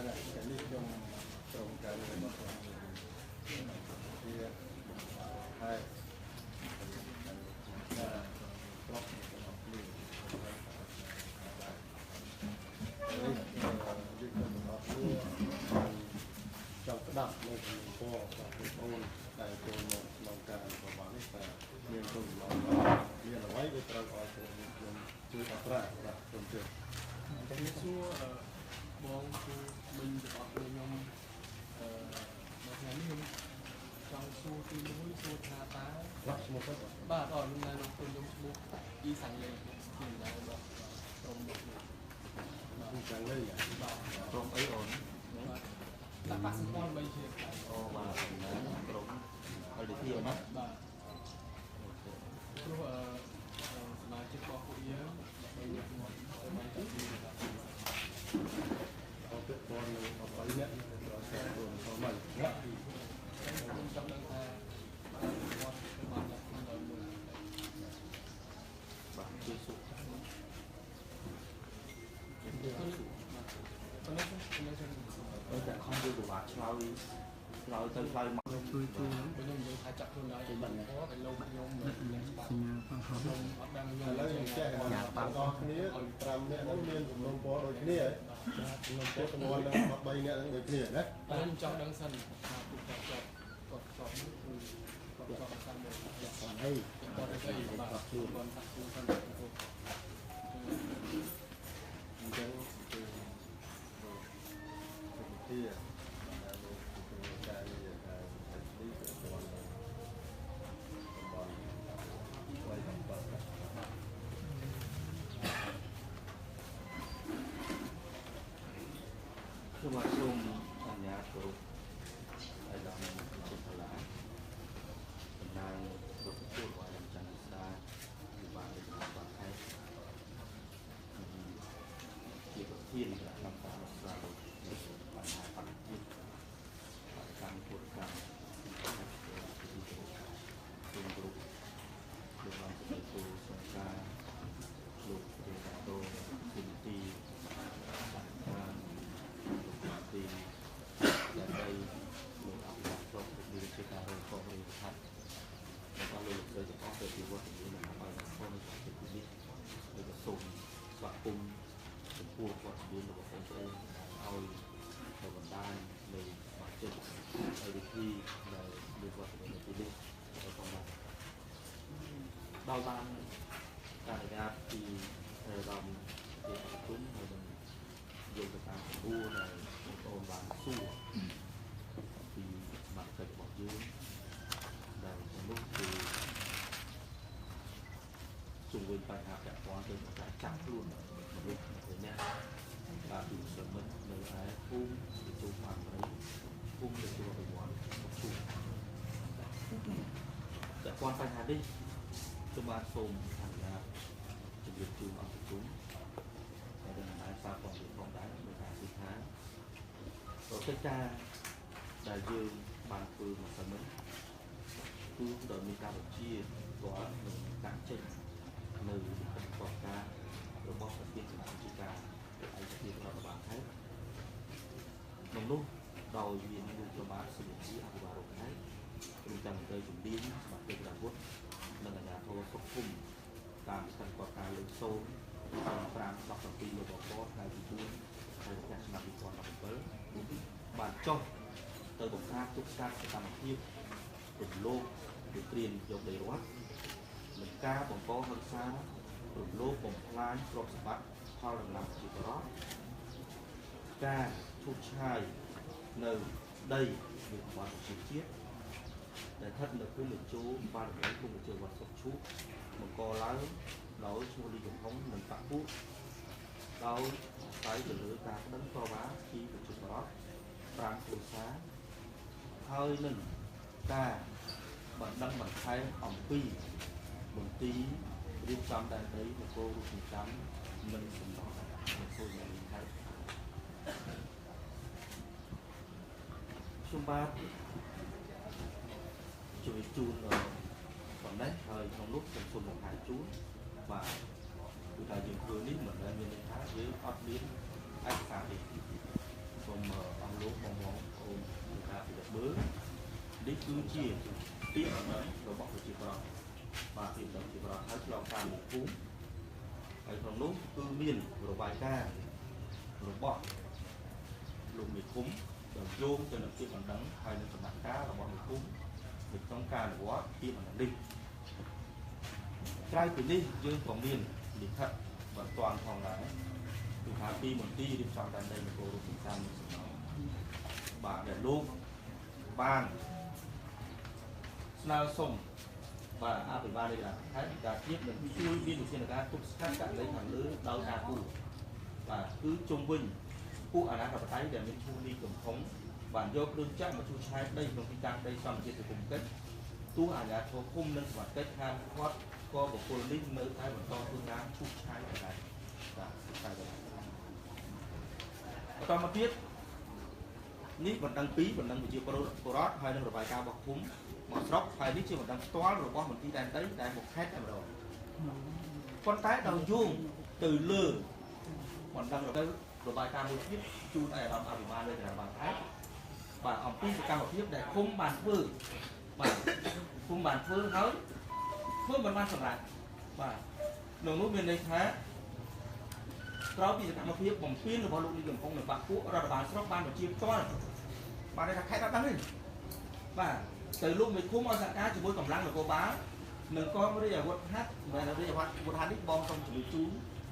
là cái lý trong cái này nó còn thì hai là block trong cái đập này thì có cái ôn tại tôi một lòng càng và bán là liên tục liên là mấy cái trâu ở chỗ chưa tập ra là tuần trước cái xưa bong mình ở bên nhóm một ngày mình trong xưa thì núi xưa thà tá lắp một cái ba ở lúc này nó cùng giống xưa đi sang lên thì là được trong một chẳng đây trong ấy ổn là bác sĩ con bây giờ ô và trong ở địa phương đó lúc mà chỉ có hội yếu bây giờ mình chỉ có cái con nó có nhận nó sẽ luôn có mày trong đơn tha con bạn là không đợi một và chưa sụp ở tại không đưa của bạn lao tới lao mặc bây giờ mình phải chặt luôn đấy có cái lông nhôm lấy cái con kia làm nè nó liên cùng lông bò đôi kia ấy lông bò con ngon nó mặc bay nè đôi kia đấy anh trong đang sân cột sang còn hay còn cái gì mà còn sạc luôn sân kia nhưng mà xung thành nhà của ai làm trên thảo lá hôm nay đượcพูดว่าอย่างจันทร์ซาอยู่บ้านในจังหวัดไทยเกี่ยวกับที่นี่นำตาเราในปัญหาปัญหาที่การพูดกันเป็นกลุ่มโดยความเป็นตัวสงการลูกเรียนโตสินตีการตีและได้ลงอัพโหลดดีเจการลงข้อมูลทัศน์แล้วก็เลยโดยเฉพาะเกิดที่ว่าอย่างนี้นะครับไปข้อมูลจากที่นี้โดยกระทรวงสวัสดิ์ปุ่มเป็นผู้ว่ายืนระบบองค์เองเอาในวันด้านในบัตรเจ็บในที่ในเรียกว่าในที่นี้ในตรงนั้นดาวบ้านการงานที่เราเรียนรู้ในdùng cái tàng đua này một ôn bán xua thì mặt trời bọc dưới này lúc thì dùng bên bài học đã qua tới một cái trắng luôn một lúc thế nha và từ sớm mất nơi ai phun thì tôi hoàn lấy phun để tôi phải món một phun đã quan bài học đi chúng ta xôm thành ra chuẩn bị chung ở chúng để lại pha còn được bóng đá người ta thì khá rồi cái cha đại dương bàn phường mà sớm cứ đợi mình ta được chia có mình cản chân nơi cần còn ca rồi bóc cái tiền của chị ca để anh sẽ tiền vào bạn thấy mình lúc đầu viên luôn cho bạn sử dụng khí ăn vào rồi thấy mình cần cây chuẩn biến và cây là vuốt nên là nhà thô sốc khung làm cần còn ca lên sâu Pram đọc tập tin được có hai vị vua hay là các vị còn đọc với bản trong tới một khác chúc sang sẽ làm tiếp được lô được tiền dọc đầy rót mình ca còn có hơn xa được lô còn plan trong sự bắt sau lần làm chỉ có đó ca chút hai nơi đây được hoàn trực tiếp để thất được cái lực chú ba được lấy cùng trường vật sọc chú một co lá nói cho đi truyền thống mình tặng phút đâu phải từ lửa ta đánh to bá khi được chụp đó trang phù xá hơi mình ta bạn đăng bằng thay ỏng pi một tí đi trong đại đấy một cô được chấm mình cũng đó một cô nhà mình thấy số 3 chui chun rồi còn đấy thời trong lúc trong xuân một hai chú và người ta dùng cưa nít mình lên như thế với hot biến anh xả đi còn នេះគឺជាពាក្យរបស់ប្រជាប្រដ្ឋបាទពាក្យរបស់ប្រជាប្រដ្ឋហើយឆ្លងតាមភូមិហើយក្នុងនោះគឺមានរបាយការណ៍របស់លោកមេឃុំដែលយោងទៅនឹងពាក្យបណ្ដឹងហើយនឹងដំណាក់កាលរបស់មេឃុំនៅក្នុងការអនុវត្តពាក្យបណ្ដឹងនេះក្រៅពីនេះយើងក៏មានលិខិតបន្ទាន់ផងដែរគឺថាពីមន្ទីររៀបចំដែនដីនគររូបសំណាងបាទដែលលោកបានស្នើសុំបាទអភិបាលនៃខេត្តការជាតិនឹងជួយមានវិធានការទប់ស្កាត់ករណីខាងលើដោយការគូបាទគឺជុំវិញពួកអាណាធិបតេយ្យដែលមានឈ្មោះនេះកំពុងបានយកគ្រឿងចាក់មកជួយឆែកដីក្នុងទីតាំងដីសម្បត្តិសង្គមកិច្ចទោះអាជ្ញាធរឃុំនិងសមត្ថកិច្ចខាងគាត់ក៏បុគ្គលនេះនៅតែបន្តធ្វើការឈូសឆាយដែរបាទបន្តមកទៀតនេះបណ្ដឹងពីបណ្ដឹងវិជាពលរដ្ឋហើយនឹងរបាយការណ៍របស់ឃុំមកស្រុកហើយនេះជាបណ្ដឹងផ្ទាល់របស់មន្ទីរដែនដីដែលមកខេត្តតែម្ដងប៉ុន្តែដល់យោងទៅលើបណ្ដឹងរបាយការណ៍មួយទៀតជូនឲ្យអារម្មណ៍អភិបាលនៅតាមបានខេត្តបាទអំពីសកម្មភាពដែលឃុំបានធ្វើបាទឃុំបានធ្វើហើយធ្វើមិនបានសម្រេចបាទក្នុងនោះមានន័យថាក្រោយពីសកម្មភាពបំពេញរបស់លោកនាយកំពុងនៅបាក់ពួករដ្ឋបាលស្រុកបានបញ្ជាផ្ទាល់បានថាខេត្តអត់ដឹងទេបាទទៅលោកមេឃុំឲ្យសហការជាមួយកម្លាំងនគរបាលនិងកងរាជអាវុធហត្ថមិនរាជអាវុធហត្ថនេះបងសូមជម្រាបជូន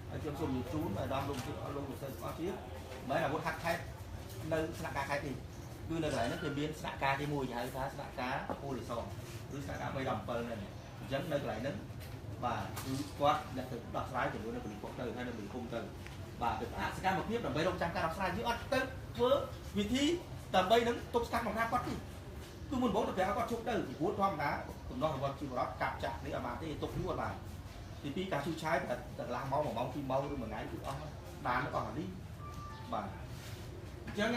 ហើយខ្ញុំសូមជម្រាបជូនឲ្យដល់លោកលោកសិស្សអស់ទៀតមិនអាវុធហត្ថខេត្តនៅស្នាក់ការខេត្តនេះគឺនៅកន្លែងនេះគឺមានស្នាក់ការទី1គេហៅថាស្នាក់ការពូលិសឬស្នាក់ការ317ហ្នឹងអញ្ចឹងនៅកន្លែងហ្នឹងបាទគឺគាត់អ្នកទៅដោះស្រាយជាមួយនៅពលិសទៅហើយនៅពលិសគុំទៅបាទទៅអសកម្មភាពដើម្បីរកចាំការដោះស្រាយយើងអត់ទៅធ្វើវិធីដើម្បីនឹងទប់ស្កាត់បង្ការគាត់ទេគឺមុនបងទៅប្រាប់គាត់ជប់ទៅពីព្រោះធម្មតាទំនាស់របស់ជីវរដ្ឋកាប់ចាក់នេះអត់បានទេទុកយូរអត់បានទីពីរការជួយឆាយតែកន្លះម៉ោង1ម៉ោង2ម៉ោងឬមួយថ្ងៃគឺអស់បានអស់អានេះបាទអញ្ចឹង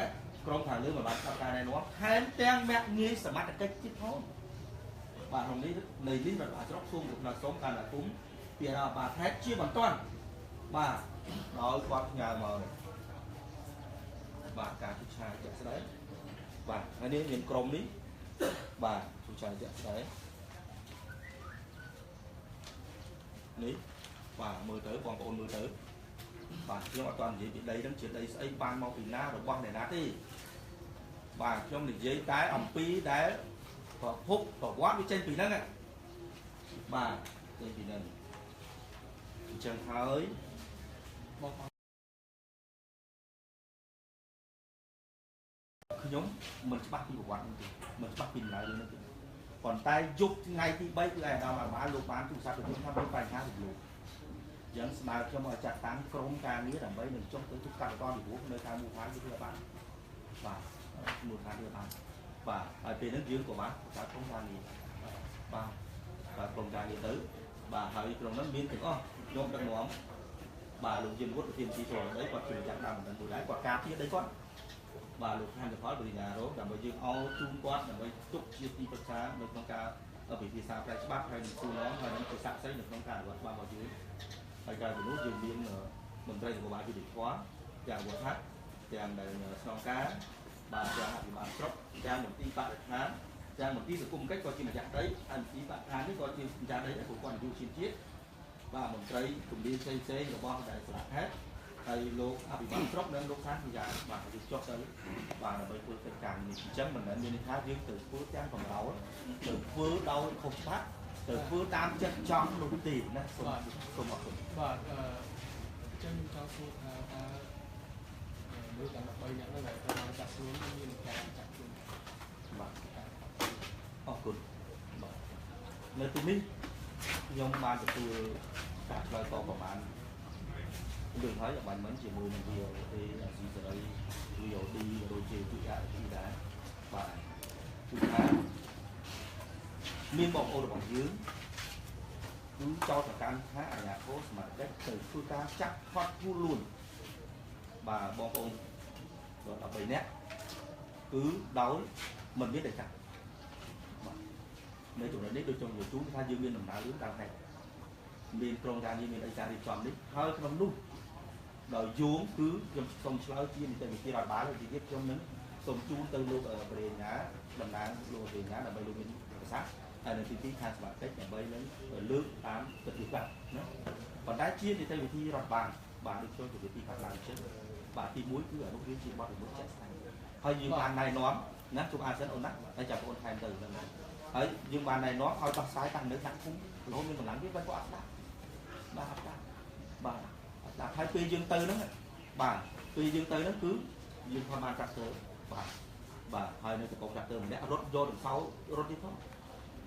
ក្រុមខាងលើមិនបានស្ដាប់ការណែនាំថែមទាំងមាក់ងាយសមត្ថកិច្ចទៀតផងបាទក្នុងនេះនៃនេះរដ្ឋបាលស្រុកសូមការសូមការអគុំពីរដ្ឋបាលខេត្តជាបន្តបាទដោយគាត់ផ្ញើមកបាទការជួយឆាយជាក់ស្ដែងបាទហើយនេះមានក្រុមនេះបាទជួយឆាយជាក់ស្ដែងនេះបាទមើលទៅបងប្អូនមើលទៅបាទខ្ញុំអត់ទាន់និយាយពីដីហ្នឹងជាដីស្អីបានមកពីណារបស់អ្នកណាទេបាទខ្ញុំនិយាយតែអំពីដែលប្រភពប្រវត្តិវាចេញពីហ្នឹងបាទចេញពីហ្នឹងអញ្ចឹងហើយបងខ្ញុំមិនច្បាស់ពីប្រវត្តិនេះទេមិនច្បាស់ពីដំណើររឿងនេះទេប៉ុន្តែយប់ថ្ងៃទី3គឺឯកឧត្តមអាបាលលោកបានទូរស័ព្ទទៅខ្ញុំថាមានបញ្ហាពីលោកយ៉ាងស្នើខ្ញុំឲ្យចាត់តាំងក្រុមការងារដើម្បីនឹងចុះទៅទស្សនកិច្ចពីព្រោះនៅតាមមូលដ្ឋានគឺបានបាទមូលដ្ឋានគឺបានបាទហើយពេលហ្នឹងយើងក៏បានប្រកាសក្រុមការងារបាទក្រុមការងារទៅបាទហើយក្រុមហ្នឹងមានទាំងអស់ខ្ញុំដឹកនាំបាទលោកយានវុឌ្ឍប្រធានទីចូលដីគាត់ជួយចាត់តាមមិនដែរគាត់ការពារដីគាត់បាទលោកខានផលបរិញ្ញារោដើម្បីយើងឲ្យជូនគាត់ដើម្បីទុកជាទីប្រឹក្សានៅក្នុងការពិភាក្សាផ្នែកច្បាប់ហើយនឹងគូឡងហើយនឹងជាសាក់សីនៅក្នុងការអនុវត្តច្បាប់របស់យើងហើយក្រៅពីនោះយើងមានមន្ត្រីនគរបាលយុតិធម៌ទាំងវត្តទាំងដែលស្នងការបាទទាំងអភិបាលស្រុកទាំងមន្ទីរបរិស្ថានទាំងមន្ទីរសង្គមកិច្ចក៏ជាម្ចាស់ដីហើយមន្ទីរបរិស្ថាននេះក៏ជាម្ចាស់ដីដែលពួកគាត់និយោជិនជាតិបាទមន្ត្រីជំនាញផ្សេងៗរបស់ដែលស្លាកខេត្តហើយលោកអភិបាលស្រុកនិងលោកខានវិញ្ញាបាទយើងចុះទៅបាទដើម្បីធ្វើកិច្ចការនេះអញ្ចឹងមិនមែនមានន័យថាយើងទៅធ្វើទាំងកំរោលទៅធ្វើដោយខុសច្បាប់ទៅធ្វើតាមចិត្តចង់នោះទេណាសូមអរគុណបាទអញ្ចឹងខ្ញុំចង់សួរថាមើលតាម13នាក់ហ្នឹងដែលត្រូវចាក់ខ្លួនមានការចាក់ខ្លួនបាទអរគុណបាទនៅទីនេះខ្ញុំបានទទួលការឆ្លើយតបប្រហែលរឿងហើយបានមិនជាមួយនឹង VOD ស៊ីសេរី VOD ឬជាទូអាទីដែរបាទគឺថាមានបងប្អូនរបស់យើងគឺចោទប្រកាន់ថាអាជ្ញាធរសមត្ថកិច្ចទៅធ្វើការចាក់ផាត់ភូលលួនបាទបងប្អូនដល់13នាក់គឺដោយមិនមានតែចាក់បាទនៅចំណុចនេះដូចខ្ញុំនិយាយជូនថាយើងមានដំណើររឿងតាមហេតុមានក្រុមការងារមានអីការរៀបចំនេះហើយក្នុងនោះដោយយោងគឺខ្ញុំសូមឆ្លើយជានីតិវិធីរដ្ឋបាលហើយទៀតខ្ញុំនឹង សូមជូនទៅលោកប្រេញ្ញាតំណាងលោកប្រេញ្ញាដើម្បីលោកមានប្រសាសន៍ហើយនៅទីទីខាងសមាជិកដើម្បីនឹងលើកតាមទស្សនវិជ្ជាណាប៉ុន្តែជានីតិវិធីរដ្ឋបានដូចចូលទៅទីខាងឡើងចឹងបាទទី1គឺអនុវិជាបទល្មើសចាក់ស្ដែងហើយយើងបានណែនាំណាជួបអាសិនអូនណាហើយចាំបងថែមទៅហ្នឹងហើយយើងបានណែនាំឲ្យដោះស្រាយតាំងនៅដាក់គុំរហូតមានកម្លាំងវាគាត់អត់ស្ដាប់បាទអត់ស្ដាប់បាទអត់ស្ដាប់ហើយពេលយើងទៅហ្នឹងបាទពេលយើងទៅហ្នឹងគឺយើងគាត់បានត្រាក់ទ័របាទហើយនៅកំពង់ត្រាក់ទ័រម្នាក់រត់យកដង្សោរត់ទៀតផង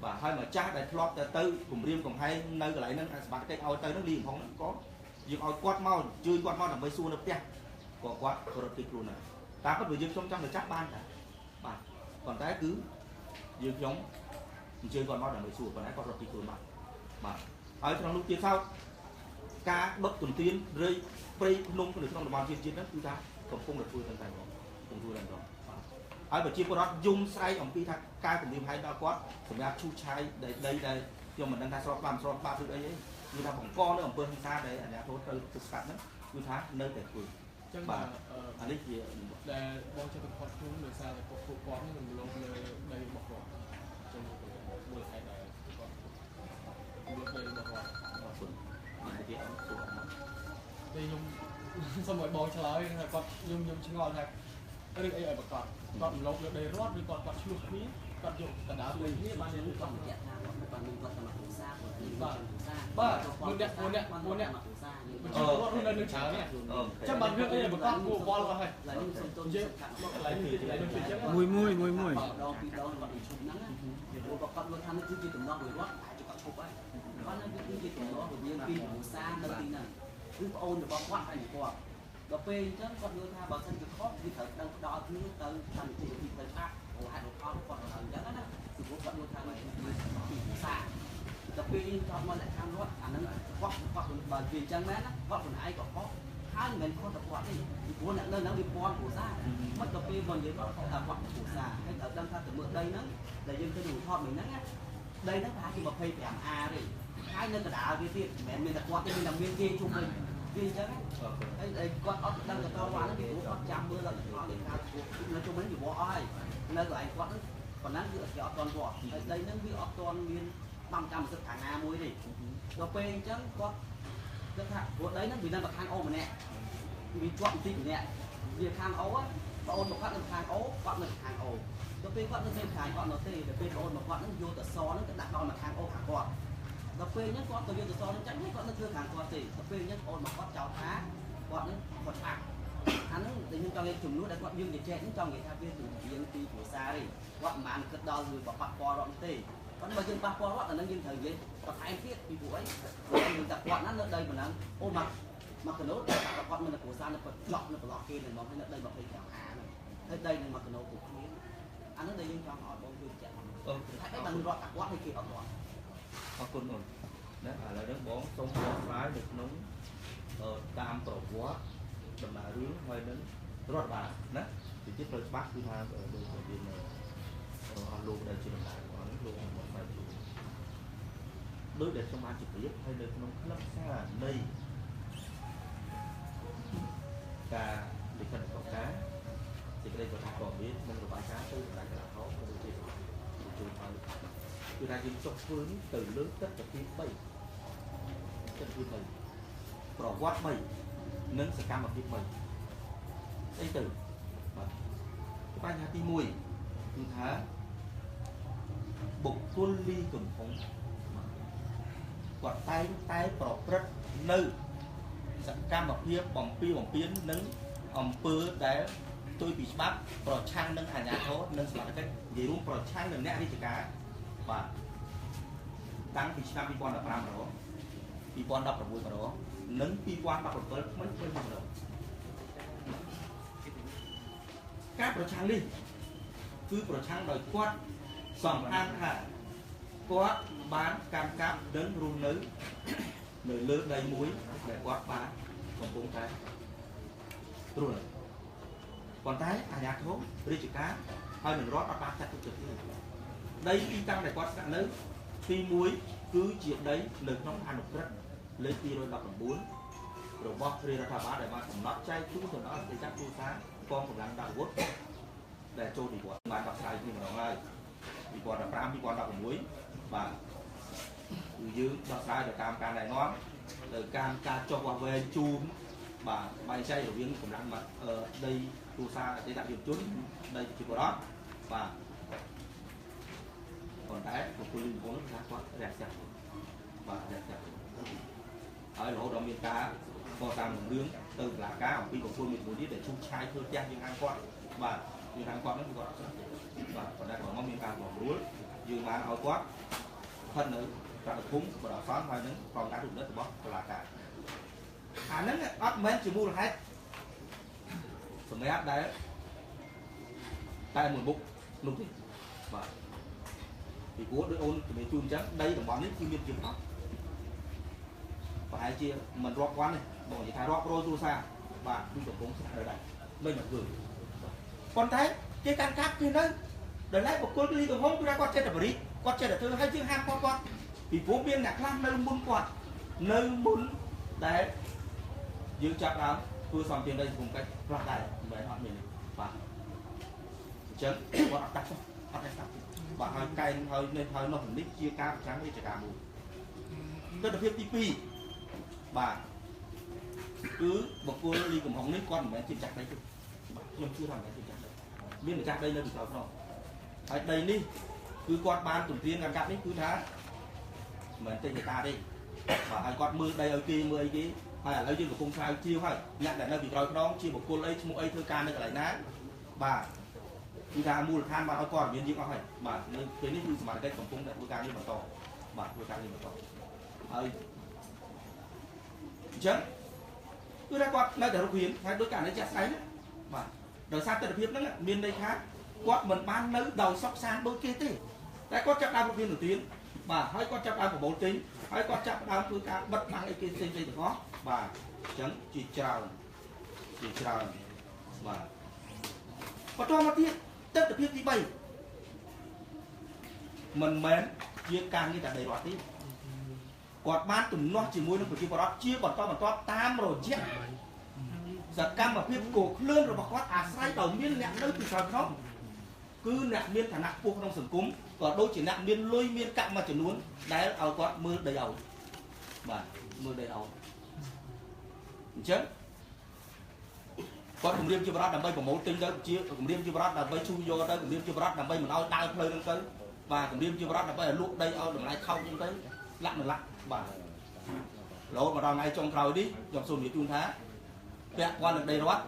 បាទហើយមកចាស់ដែលធ្លាប់ទៅគម្រាមកំហែងនៅកន្លែងហ្នឹងអាសបាកិច្ចឲ្យទៅហ្នឹងលីកំហុងហ្នឹងក៏យើងឲ្យគាត់មកជួយគាត់មកដើម្បីសួរនៅផ្ទះក៏គាត់រត់ពីខ្លួនដែរតាមពិតវាយើងខ្ញុំចង់ទៅចាប់បានដែរបាទប៉ុន្តែគឺយើងខ្ញុំអញ្ជើញគាត់មកដើម្បីសួរប៉ុន្តែគាត់រត់ពីខ្លួនបាទហើយក្នុងនោះទៀតសោតការដុតទន្ទានឬព្រៃភ្នំនៅក្នុងតំបន់ជាតិហ្នឹងគឺថាកំពុងតែធ្វើតែម្ដងហើយប្រជាពលរដ្ឋយំស្រែកអំពីថាការគម្រាមកំហែងដល់គាត់សម្រាប់ឈូសឆាយដីដែលខ្ញុំមិនដឹងថាស្របច្បាប់ឬអីទេគឺថាបង្កនៅអំពើហិង្សាដែលអាជ្ញាធរត្រូវទប់ស្កាត់ហ្នឹងគឺថានៅតែធ្វើចឹងបាទអានេះជាដែលបងចិត្តគាត់ខ្លួនដោយសារតែពួកគាត់នឹងរំលោភលើដីរបស់គាត់ចឹងមួយហេតុដែលគាត់រំលោភដីរបស់គាត់អរគុណនិយាយអត់សួរអត់តែខ្ញុំសូមឲ្យបងឆ្លើយថាគាត់ខ្ញុំឆ្ងល់ថារឿងអីឲ្យប្រកាសគាត់រំលោភលើដីរដ្ឋឬគាត់ឆ្លោះគ្នាគាត់យកកណ្ដាលដីគ្នាបានជាគាត់បញ្ជាក់ថាគាត់មានគាត់តាមគ្រួសារគាត់មានគ្រួសារបាទមួយអ្នកគ្រួសារប្រជាពលរដ្ឋនៅនឹងច្រើននេះចាំបានរឿងអីឲ្យប្រកាសគួរវល់អស់ហើយឡើយខ្ញុំសូមទូនយើងមកកន្លែងនេះមួយដងពីរដងគាត់ឈប់ហ្នឹងពីព្រោះគាត់លោកថានេះគឺជាដំណោះមួយរដ្ឋអាចគាត់ឈប់ហើយគាត់នឹងគឺជាដំណោះរវាងពីគ្រួសារនៅទីហ្នឹងគឺប្អូនរបស់គាត់ហើយគាត់ដល់ពេលអញ្ចឹងគាត់យល់ថាបើសិនជាខុសគឺត្រូវដឹងផ្ដល់គ្នាទៅតាមទីទៅថាហេតុផលគាត់អញ្ចឹងណាពីព្រោះគាត់យល់ថាมันពីភាសាដល់ពេលយើងចូលមកលក្ខខណ្ឌរដ្ឋអាហ្នឹងគាត់បើនិយាយអញ្ចឹងមែនណាគាត់ខ្លួនឯងក៏ខុសហើយមិនមែនខុសតែគាត់ទេពីព្រោះអ្នកនៅហ្នឹងវាពាន់គ្រួសារមិនដល់ពេលមកនិយាយគាត់ខុសតែគាត់គ្រួសារហើយត្រូវដឹងថាទៅមើលដីហ្នឹងដែលយើងទៅរូបថតមិញហ្នឹងណាដីហ្នឹងប្រហែលជា 25A ទេហើយនៅកណ្ដាលវាទៀតមិនមែនមានតែគាត់ទេមានតែមានគេជុំវិញវាអញ្ចឹងហើយគាត់អត់ដឹងទៅដល់ហ្នឹងពីព្រោះគាត់ចាំមើលលទ្ធផលនៃការនៅជុំវិញវាវល់អស់ហើយនៅកន្លែងគាត់ហ្នឹងប៉ុណ្ណឹងគឺគេអត់ទាន់វល់ហើយដីហ្នឹងវាអត់ទាន់មានបានកម្មសិទ្ធិខាងណាមួយទេដល់ពេលអញ្ចឹងគាត់គិតថាព្រោះដីហ្នឹងវានៅខាងអូម្នាក់វាជាប់បន្តិចម្នាក់វាខាងអូបងអូនមកគាត់នៅខាងអូគាត់នៅខាងអូដល់ពេលគាត់នៅខាងគាត់នៅទេដល់ពេលបងអូនមកគាត់ហ្នឹងយកតសហ្នឹងទៅដាក់ដល់មកខាងអូខាងគាត់ដល់ពេលហ្នឹងគាត់ក៏យកតសហ្នឹងចាញ់ហើយគាត់នៅធ្វើខាងគាត់ទេដល់ពេលហ្នឹងអូនមកគាត់ចោទថាគាត់ហ្នឹងគាត់ឆ្អាក់អាហ្នឹងដែលខ្ញុំចង់និយាយជំនួសដែលគាត់យើងនិយាយហ្នឹងចង់និយាយថាវាជារៀងពីភាសាទេគាត់មិនបានគិតដល់ឬបបាក់ពណ៌រត់ទេប៉ុន្តែបើយើងប៉ះពាល់គាត់អាហ្នឹងយើងត្រូវនិយាយបន្ថែមទៀតពីព្រោះអីយើងតែគាត់ណានៅដីប៉ុណ្ណឹងអូមកកណូតតែគាត់មានតែគ្រួសារនៅគាត់ចប់នៅប្រឡោះគេនឹងមកហើយនៅដី25ហ្នឹងហើយដីនឹងមកកណូតពួកគ្នាអាហ្នឹងដែលយើងចង់ឲ្យបងជួយចាក់ហើយបានរត់តែគាត់ឲ្យគេអត់រត់អរគុណអូនណាឥឡូវនេះបងសូមបកស្រាយនៅក្នុងតាមប្រវត្តិដំណើររឿងហើយនឹងរដ្ឋបាលណាទីទៀតត្រូវច្បាស់គឺថាដូចជាមានអស់លោកដែលជាដំណើររបស់នេះលោកមកបែបជួយដូចដែលខ្ញុំបានជម្រាបហើយនៅក្នុងខ្លឹមសារនៃការលិខិតប្រកាសសេចក្តីប្រកាសព័ត៌មាននិងរបាយការណ៍ទៅសាលាកន្លងហោក៏ដូចជាជួយឲ្យគឺថាយើងចុះធ្វើនេះទៅលើទស្សនវិជ្ជា3ប្រវត្តិ3និងសកម្មភាព3អីទៅបាទបញ្ហាទី1គឺថាបុគ្គលលីកំហុងគាត់តែងតែប្រព្រឹត្តនៅសកម្មភាពបំពេញនិងអំពើដែលផ្ទុយពីច្បាប់ប្រឆាំងនឹងអាជ្ញាធរនិងសមត្ថកិច្ចនិយាយរួមប្រឆាំងនឹងអ្នករាជការបាទតាំងពីឆ្នាំ2015 2016និង2017ថ្មីម្ដងការប្រឆាំងនេះគឺប្រឆាំងដោយគាត់សំអាងថាគាត់បានកម្មកាប់និងរស់នៅលើដីមួយដែលគាត់បានកំពុងតែរស់នៅប៉ុន្តែអាជ្ញាធររាជការហើយនឹងរដ្ឋអត់បានចាត់ទុកចិត្តទេដីទីតាំងដែលគាត់ស្នាក់នៅទី1គឺជាដីនៅក្នុងអនុក្រឹត្យលេខ219របស់រាជរដ្ឋាភិបាលដែលបានកំណត់ចែកជូនទៅដល់អតីតគ្រួសារកងកម្លាំងដាក់អាវុធ để trôi thì của bạn đọc sai thì mà nói thì còn là pram thì còn đọc muối và dưới đọc sai được cam can này nó từ cam ca cho qua về chùm và bay chay ở viên cũng đang mặt ở đây tu xa để đại điểm chốn đây chỉ có đó và còn cái một cô linh vốn nó quá đẹp chặt và đẹp chặt ở lỗ đó miền cá có tam một nướng từ lá cá ở khi của cô mình muốn đi để chung chai thôi trang những ăn quạt và những ăn quạt nó gọi và còn đây có món miền cá bỏ lúa dư mà ao quát thân nữa ra được cúng và đào xóa ngoài nữa còn đã đủ đất bó là cả nó ấp mấy chỉ mua được hết phần mấy áp đấy tại một bụng đúng thì và thì cố đôi ôn thì mình chun trắng đây là món nít chuyên biệt trường học và hai chia mình rock quán này bọn gì thay rock rồi tu xa và chúng tôi cũng ở đây đây là gửi còn thấy cái căn cáp thì nó để lấy một cô ly đồng hông ra quạt trên là đi quạt trên là thứ hai chương ham quạt thì phố biên nhạc lan nơi muốn quạt nơi muốn đấy giữ chặt áo tôi xong tiền đây cùng cái loạt này để họ mình và chấn bọn đặt xong họ đặt và hơi cay hơi nên hơi nó nít chia cam trắng đi chả cả mù rất là phiếp tivi và cứ một cô đi cùng hồng nít con mà chìm chặt đây nhưng chưa làm cái chìm chặt đây biên chặt đây là bị sao không ở đây đi cứ quạt ban tuần tiên gần cắt đấy cứ thá mình tên người ta đi và hai quạt mưa đây ở kia mưa ấy kia hay là lấy trên của công khai chiêu hay nhận lại nơi bị rồi nó chia một cô lấy một ấy thưa can đây lại ná và chúng ta mua được than mà nó còn biến những hay mà nên cái này mà cái tổng cung đại thưa can đi mà to mà thưa can đi mà to ơi chứ cứ ra quạt nơi để nó khuyến hay đối cả nó chặt ấy mà đời xa tới hiệp nó miền đây khác quạt mình ban nơi đầu sóc sang đôi kia tí cái quạt chặt đau viên nổi tiếng mà hơi quạt chặt đau của bốn tính hơi quạt chặt đau cứ cả bất bằng ấy kia trên đây được có và chấn chỉ chào và cho một tiết tất được tí bay mình mến chia càng như là đầy đoạt tí quạt ban tụi nó chỉ mua nó của chia vào đó chia còn to tam rồi chết giật cam mà phim cổ lươn rồi mà quát sai đầu miên nẹm nơi từ sao nó cứ nẹm miên thằng nặng buộc trong sừng cúng còn đôi chỉ nẹm miên lôi miên cặm mà chỉ muốn đáy ao quát mưa đầy ẩu mà mưa đầy ẩu chứ quát cùng đêm chưa bắt làm bay của mẫu tinh đó chia cùng đêm chưa bắt làm bay chui vô đây cùng đêm chưa bắt làm bay mình ao đai phơi lên tới và cùng đêm chưa bắt làm bay là luộc đây ao đừng lại khâu như tới lặn và lỗ mà đòn ngay trong khâu đi dòng sông như tuôn thá vẹn qua được đây đó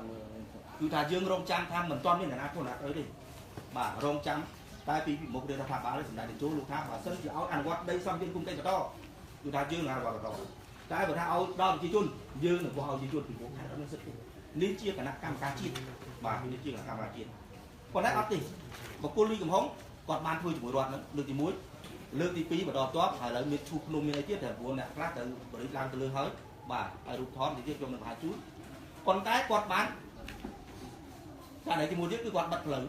cứ thà dương rong trang tham mình toàn biết là nào thôi là tới đi bà rong trắng tai bị một điều là thà báo lên đại để chỗ lục tháp và sân áo ăn quạt đây xong trên cung cây to cứ thà dương là vào đầu cái vừa thà áo đo chỉ chun dương là vào chỉ chun thì cũng nó rất nên chia cả nắp cam cá chiên bà nên chia cả cam cá chiên còn đấy ấp gì một cô ly cầm hống còn ban thôi chỉ một đoạn nữa được thì muối lương tí phí và đo chóp hay là miếng chụp nôm miếng ấy tiết là buồn nè lát từ bởi làm từ lương hơi bà ai rút thon thì tiếp cho mình 2 chút còn cái quạt bán cái này thì mua tiếp cái quạt bật lớn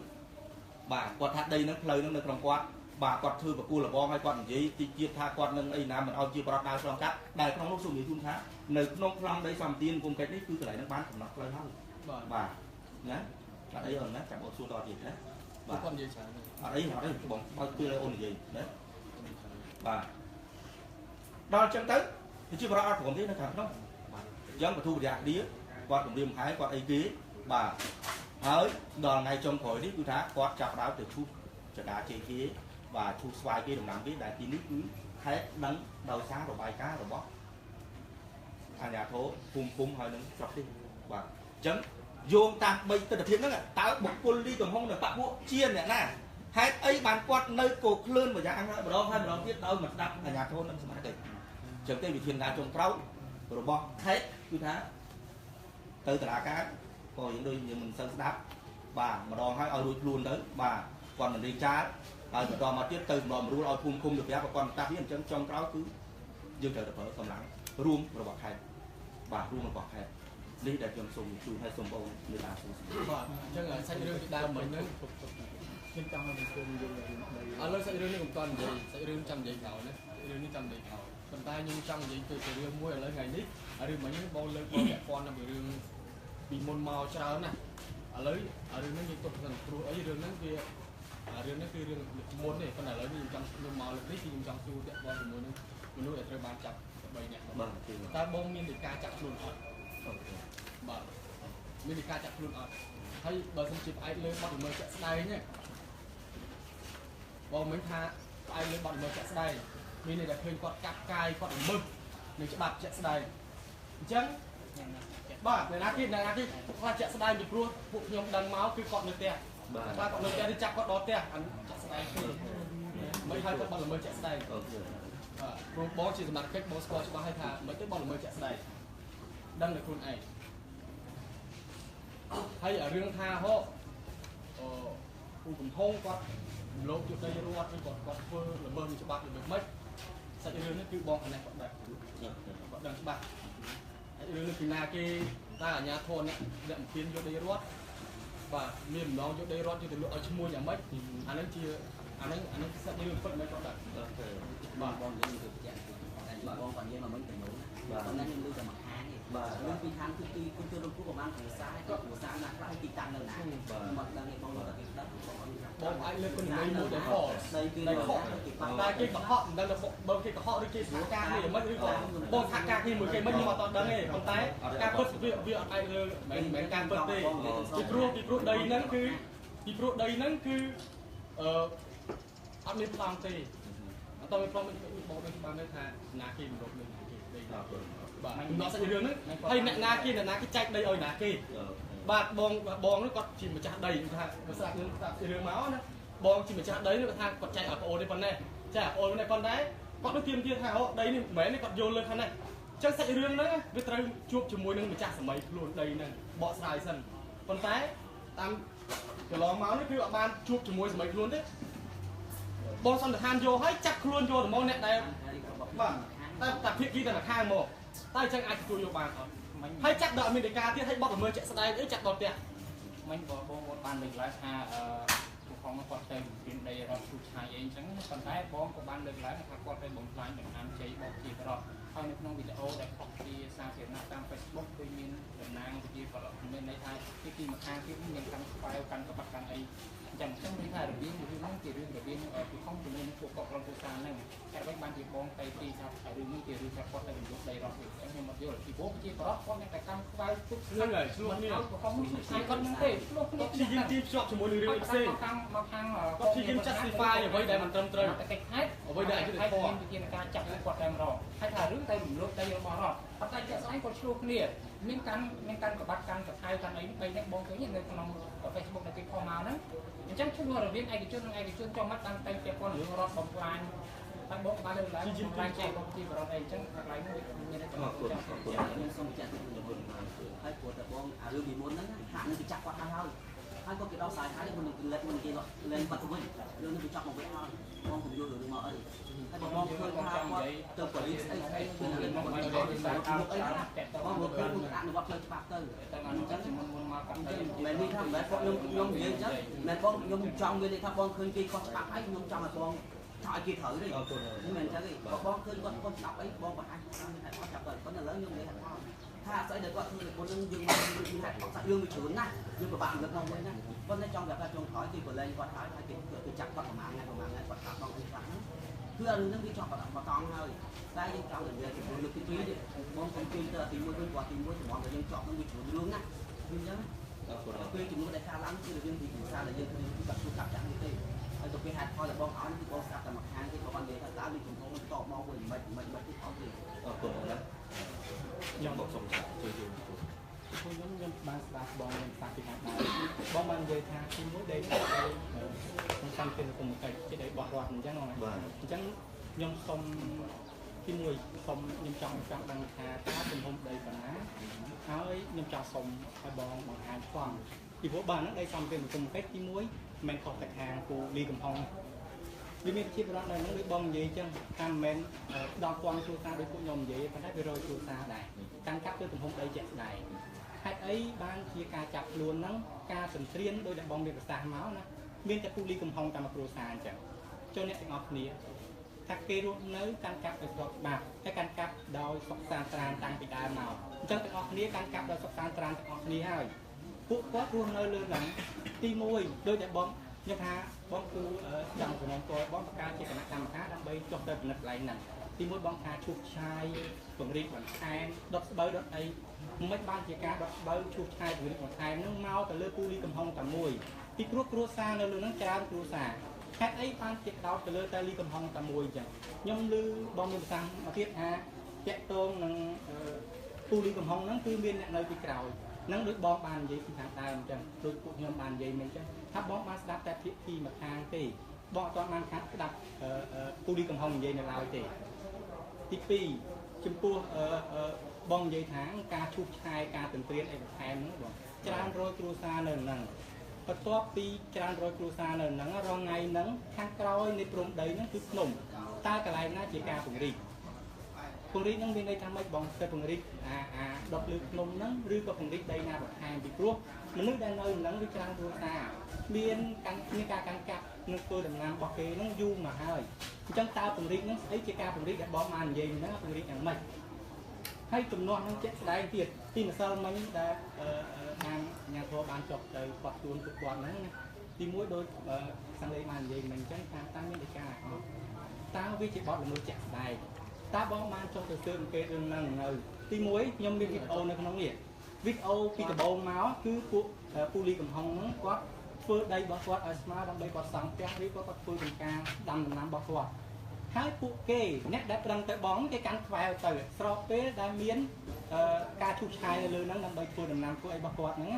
bà quạt hạt đây nó lời nó trong quạt bà quạt thư và cua là bom hay quạt gì thì chia tha quạt nâng ấy nào mình ao chia bọt đào xong cắt đây không nó dùng để thun thá nơi nông long đây xong tiền cùng cái đấy cứ lại nó bán của nó lời hơn bà nhá ở đây rồi nó chẳng có xua đò gì đấy bà ở đấy họ đấy bọn bao tiêu ôn gì đấy bà đo chân tới thì chưa có của thế nó thằng không giống mà thu dạng đi qua cùng đêm thái qua ấy ký bà hỡi đòn này trong khỏi đi cứ thá quát chặt đáo từ chút chặt đá chế kia và thu xoay kia đồng nằm cái đại tin nước cứ hết đắng đầu sáng rồi bài cá rồi bó nhà thố phum hơi nướng chọc đi và chấm vô ta bây tôi được hiện đó tao một quân đi còn không được tạm bộ chiên này nè hết ấy bàn quạt nơi cột lươn mà dạng ở đó hai đó biết đâu mà đặt ở nhà thôn nó sẽ được chấm tây bị thiên đá trồng rau rồi bó hết cứ thá từ là cá còn những đôi như mình sơn đáp bà mà đo hai ao đôi luôn đấy bà còn mình đi trái rồi mà đo mà tiếp từ mà rú ao khung được giá và còn ta biết trong cáo cứ dương trời được ở cầm lắng ruộng rồi bọc hai bà ruộng rồi bọc hai đi để chồng sùng chu hay sùng bầu người ta sùng chắc là xây rương đa mình nữa lên xây rương này cũng toàn gì xây rương trăm giấy thảo đấy xây rương trăm giấy thảo còn ta nhưng trong giấy từ xây rương mua ở lên ngày nít ở rương mấy những bao lớn bao đẹp con là bởi rương bị môn màu trao nè lấy ở đây nó như tôi thằng pro ấy đường nó kia đường nó kia đường muốn này con này lấy như trong nhưng mà lực tí trong su tiệm bao thì muốn mình nuôi để chơi bàn chặt bầy nhẹ ta bông miên để ca chặt luôn ở bà miên để ca chặt luôn ở hay bờ sông chụp ai lên bọn mới chạy đây nhé bông mấy tha ai lên bọn mới chạy đây miên này là khơi quạt cạp cài quạt mực mình sẽ bạc chạy đây chẳng bà này là cái qua chạy đây bị luôn phụ nhom đằng máu cứ quạt được tè ba quạt được tè đi chặt quạt đó tè ăn chạy đây mấy hai con bọn mới chạy đây bóng chỉ là cách bóng sport cho ba hai thà mới tới bọn mới chạy đây đăng được khuôn này hay ở riêng tha họ cũng cũng thông qua lốp trước đây luôn còn phơ là bơm cho bạn được mất sẽ riêng nó cứ bóng này bọn đằng cho bạn riêng nó cứ na cái ta ở nhà thôn này nhận tiền cho đây rót và miền nó cho đây rót cho từ lựa ở mua nhà mất anh ấy chia anh ấy sẽ riêng phân mấy con đằng bà bom những người chạy bà bom còn như mà mình phải nấu còn nên lưu cho mặt hàng lương phi than cứ tuy cũng chưa đâu cũng của sáng là lại kịch tăng lần nào mà đang nghe bom là cái đất bom ai lên con mấy mũi để khỏ đây khỏ đây cái họ đang là bom cái họ đi kia số ca này mất cái còn bom thạc ca khi một cái mất nhưng mà toàn đang nghe còn tái ca bớt việc ai mấy ca bớt đi cái pro đây nó cứ ăn lên làm gì tôi không bộ bên ban đây thà na kia một mình bà nó sẽ đường đấy hay na kia là na cái chạy đây ơi na kia bà bong nó còn chỉ mà chặt đầy thà nó sạc đường máu nữa bong chỉ mà chặt đấy nữa thà còn chạy ở ô đây con này chạy ở ô này con đấy con nó tiêm thà họ đấy này mấy này còn vô lên con này chắc sẽ đường đấy với trai chuột chùm môi nâng mà chặt mấy luôn đây này bọ xài sần con té tam cái lò máu nó cứ ở ban chuột chùm môi mấy luôn đấy bong xong được han vô hết chắc luôn vô được món nẹt đây vâng ta tập thiện kia là khang một tay chân ai tôi vô bàn hay chắc đợi mình để ca thiết hay bọc ở mưa chạy đây để chặt đọt tiền mình có bong ban được lái ha không có quan tâm chuyện đây rồi chụp hai anh chẳng còn cái bong của ban được lái là quan tâm bóng lái để ăn chơi bóng chỉ rồi sau này trong video để học đi sang hiện tại trang Facebook tuy nhiên lần nào thì còn là bên đây thay cái khi mà khang cái mình căn file căn các bạn ấy chẳng trong những ngày đầu tiên thì nó chỉ riêng đầu tiên ở thì không chỉ nên thuộc cộng đồng quốc này tại các ban chỉ bong tay thì sao phải đừng như chỉ riêng các con tay mình lúc đây rồi thì em một điều là thì bố chỉ có con này phải cam file chút luôn rồi luôn nhiều không ai con như thế lúc có chi riêng team shop cho mỗi người riêng xe có chi riêng justify ở với đại mình trâm trời cái hết ở với đại cái cái tiền ca chặt cái quạt em rồi hay thả rước tay mình lúc tay vào rồi bắt tay chạy sáng con chụp nè miếng căn của bắt căn của hai căn ấy đây nét bong cái những người còn ở Facebook là cái kho màu đó chắc chút nữa rồi biết ai cái chuyên cho mắt đang tay cái con lửa rót bóng line đang bóng ba lần lại line chạy bóng chi vào đây chắc lại như thế hay của tập bom lương bị muốn đó hạn nó bị chặt qua hai thôi hay có cái đau xài thái mình lên rồi lên bật của mình lương nó bị chặt một cái thôi bom cũng vô được mở rồi hay bom khơi qua từ quản lý ấy bom một khơi một đạn nó bật lên bạc từ mình đi thăm mẹ con nhung gì chứ mẹ con nhung trong cái thăm bom khơi kia con bạc ấy nhung trong là bom thoại kia thử đi nhưng mình sẽ gì bom khơi con đọc ấy bom và hai con chặt rồi con là lớn nhung để hạt hoa tha sẽ được gọi là con dương hạt sẽ dương bị chướng này nhưng mà bạn được không đấy nhá con trong gặp ra trong thói thì của lên con thói hay cái chặt con của mạng này con chặt con cái chặt thưa nó đi chọn vào con thôi đây nhưng trong là về thì lực cái trí đi bom con kim từ tìm mua bên quả tìm mua thì mọi người dân chọn nó bị chướng lương này nhưng nhá quê chúng nó đại khá lắm chứ là dân thì sao là dân thì gặp số cặp chẳng như thế rồi cái hạt thôi là bom áo thì bom sạp là mặt hàng thì có con gì là đi chúng tôi to mau mình cái con gì trong một sông sạch chơi chơi tôi giống ban sạp bom sạp thì hạt bom ban về tha khi mỗi đây nó sang tiền cùng cái đấy bọt loạt mình chẳng nói chẳng nhom sông khi người sông nhom trong đằng hà ta cùng hôm đây còn á áo ấy nhom trong sông hai bom bằng hai khoang thì vỗ bàn nó đây xong tiền cùng cách khi muối men khẩu khách hàng của ly cầm hồng vì mình chia ra này nó bị bom gì chứ cam men đo quăng chua ta đối của nhom gì phải thấy rồi chua ta này tăng cấp với cùng hôm đây chạy này hay ấy ban chia ca chặt luôn nắng ca sần triên đôi đại bom bị xả máu nè miền tại khu ly cầm hồng tam pro sàn chẳng cho nên ngọc nia thắc kê luôn nới căn cặp được gọt bạc cái căn cặp đôi sọc sàn tràn tăng bị đa màu chân ngọc nia căn cặp đôi sọc sàn tràn ngọc nia hơi ពួកគាត់រស់នៅលើហ្នឹងទី1ដោយតែបងខ្ញុំថាបងគូចង់ចំណងគាត់បងបង្កើតជាគណៈកម្មការដើម្បីចុះទៅពិនិត្យកន្លែងហ្នឹងទី1បងថាឈូសឆាយពង្រីកបន្ថែមដុតស្បូវដុតអីមិនបានជាការដុតស្បូវឈូសឆាយពង្រីកបន្ថែមហ្នឹងមកទៅលើពូលីកំហុងតែមួយពីព្រោះគ្រួសារនៅលើហ្នឹងច្រើនគ្រួសារហេតុអីបានជាដោតទៅលើតែលីកំហុងតែមួយអញ្ចឹងខ្ញុំឮបងមានប្រសាសន៍មកទៀតថាតាក់ទងនឹងពូលីកំហុងហ្នឹងគឺមានអ្នកនៅពីក្រោយនឹងដូចបងបាននិយាយពីខាងដើមអញ្ចឹងដូចពួកខ្ញុំបាននិយាយមិញអញ្ចឹងថាបងបានស្ដាប់តែភាគីមួយខាងទេបងអត់បានខាងស្ដាប់ពូលីកំហុងនិយាយនៅឡើយទេទី2ចំពោះបងនិយាយថាការឈូសឆាយការទន្ទ្រានអីបន្ថែមហ្នឹងបងច្រើនរយគ្រួសារនៅហ្នឹងបន្ទាប់ពីច្រើនរយគ្រួសារនៅហ្នឹងរងថ្ងៃហ្នឹងខាងក្រោយនៃព្រំដីហ្នឹងគឺភ្នំតើកន្លែងណាជាការពង្រីកហ្នឹងមានន័យថាម៉េចបងទៅពង្រីកដុតលើភ្នំហ្នឹងឬក៏ពង្រីកដីណាបន្ថែមពីព្រោះមនុស្សដែលនៅហ្នឹងវាច្រើនគ្រួសារមានការកាន់កាប់នឹងធ្វើដំណាំរបស់គេហ្នឹងយូរមកហើយអញ្ចឹងតើពង្រីកហ្នឹងស្អីជាការពង្រីកដែលបងបាននិយាយហ្នឹងពង្រីកយ៉ាងម៉េចហើយចំនួនហ្នឹងជាក់ស្ដែងទៀតទីម្សិលមិញដែលខាងអាជ្ញាធរបានចុះទៅគាត់ជួនពួកគាត់ហ្នឹងណាទី1ដូចសង្លេបាននិយាយមិញអញ្ចឹងថាតើមានដីកាអត់តើវាជាបទល្មើសជាក់ស្ដែងតើបងបានចុះទៅស៊ើបអង្កេតរឿងហ្នឹងនៅទី1ខ្ញុំមានវីដេអូនៅក្នុងនេះវីដេអូពីដំបូងមកគឺពួកពូលីកំហុងហ្នឹងគាត់ធ្វើដីរបស់គាត់ឲ្យស្មើដើម្បីគាត់សង់ផ្ទះឬក៏គាត់ធ្វើចំការដាំដំណាំរបស់គាត់ហើយពួកគេអ្នកដែលប្រឹងទៅបងគេកាន់ខ្វែវទៅស្របពេលដែលមានការឈូសឆាយនៅលើហ្នឹងដើម្បីធ្វើដំណាំធ្វើអីរបស់គាត់ហ្នឹង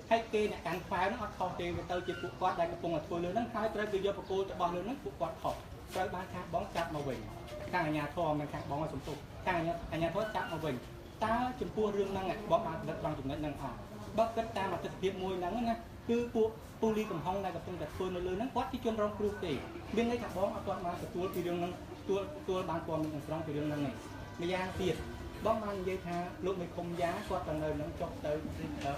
ហើយគេអ្នកកាន់ខ្វែវហ្នឹងអត់ខុសទេវាទៅជាពួកគាត់ដែលកំពុងតែធ្វើលើហ្នឹងហើយត្រូវគេយកបកគោរបស់លើហ្នឹងពួកគាត់ខុសត្រូវបានខាងបងចាប់មកវិញខាងអាជ្ញាធរមិនខាងបងឲ្យសំទុះខាងអាជ្ញាធរចាប់មកវិញតើចំពោះរឿងហ្នឹងបងបានដឹកត្រង់ចំណុចហ្នឹងអត់បើគិតតាមអតិថិភាពមួយហ្នឹងណាគឺពួកពូលីកំហុងដែលកំពុងតែធ្វើនៅលើហ្នឹងគាត់ជាជនរងគ្រោះទេមានន័យថាបងអត់ទាន់បានទទួលពីរឿងហ្នឹងទទួលបានព័ត៌មានទាំងស្រុងពីរឿងហ្នឹងឯងម្យ៉ាងទៀតបងបាននិយាយថាលោកមេឃុំយ៉ាគាត់ទៅនៅហ្នឹងចុះទៅ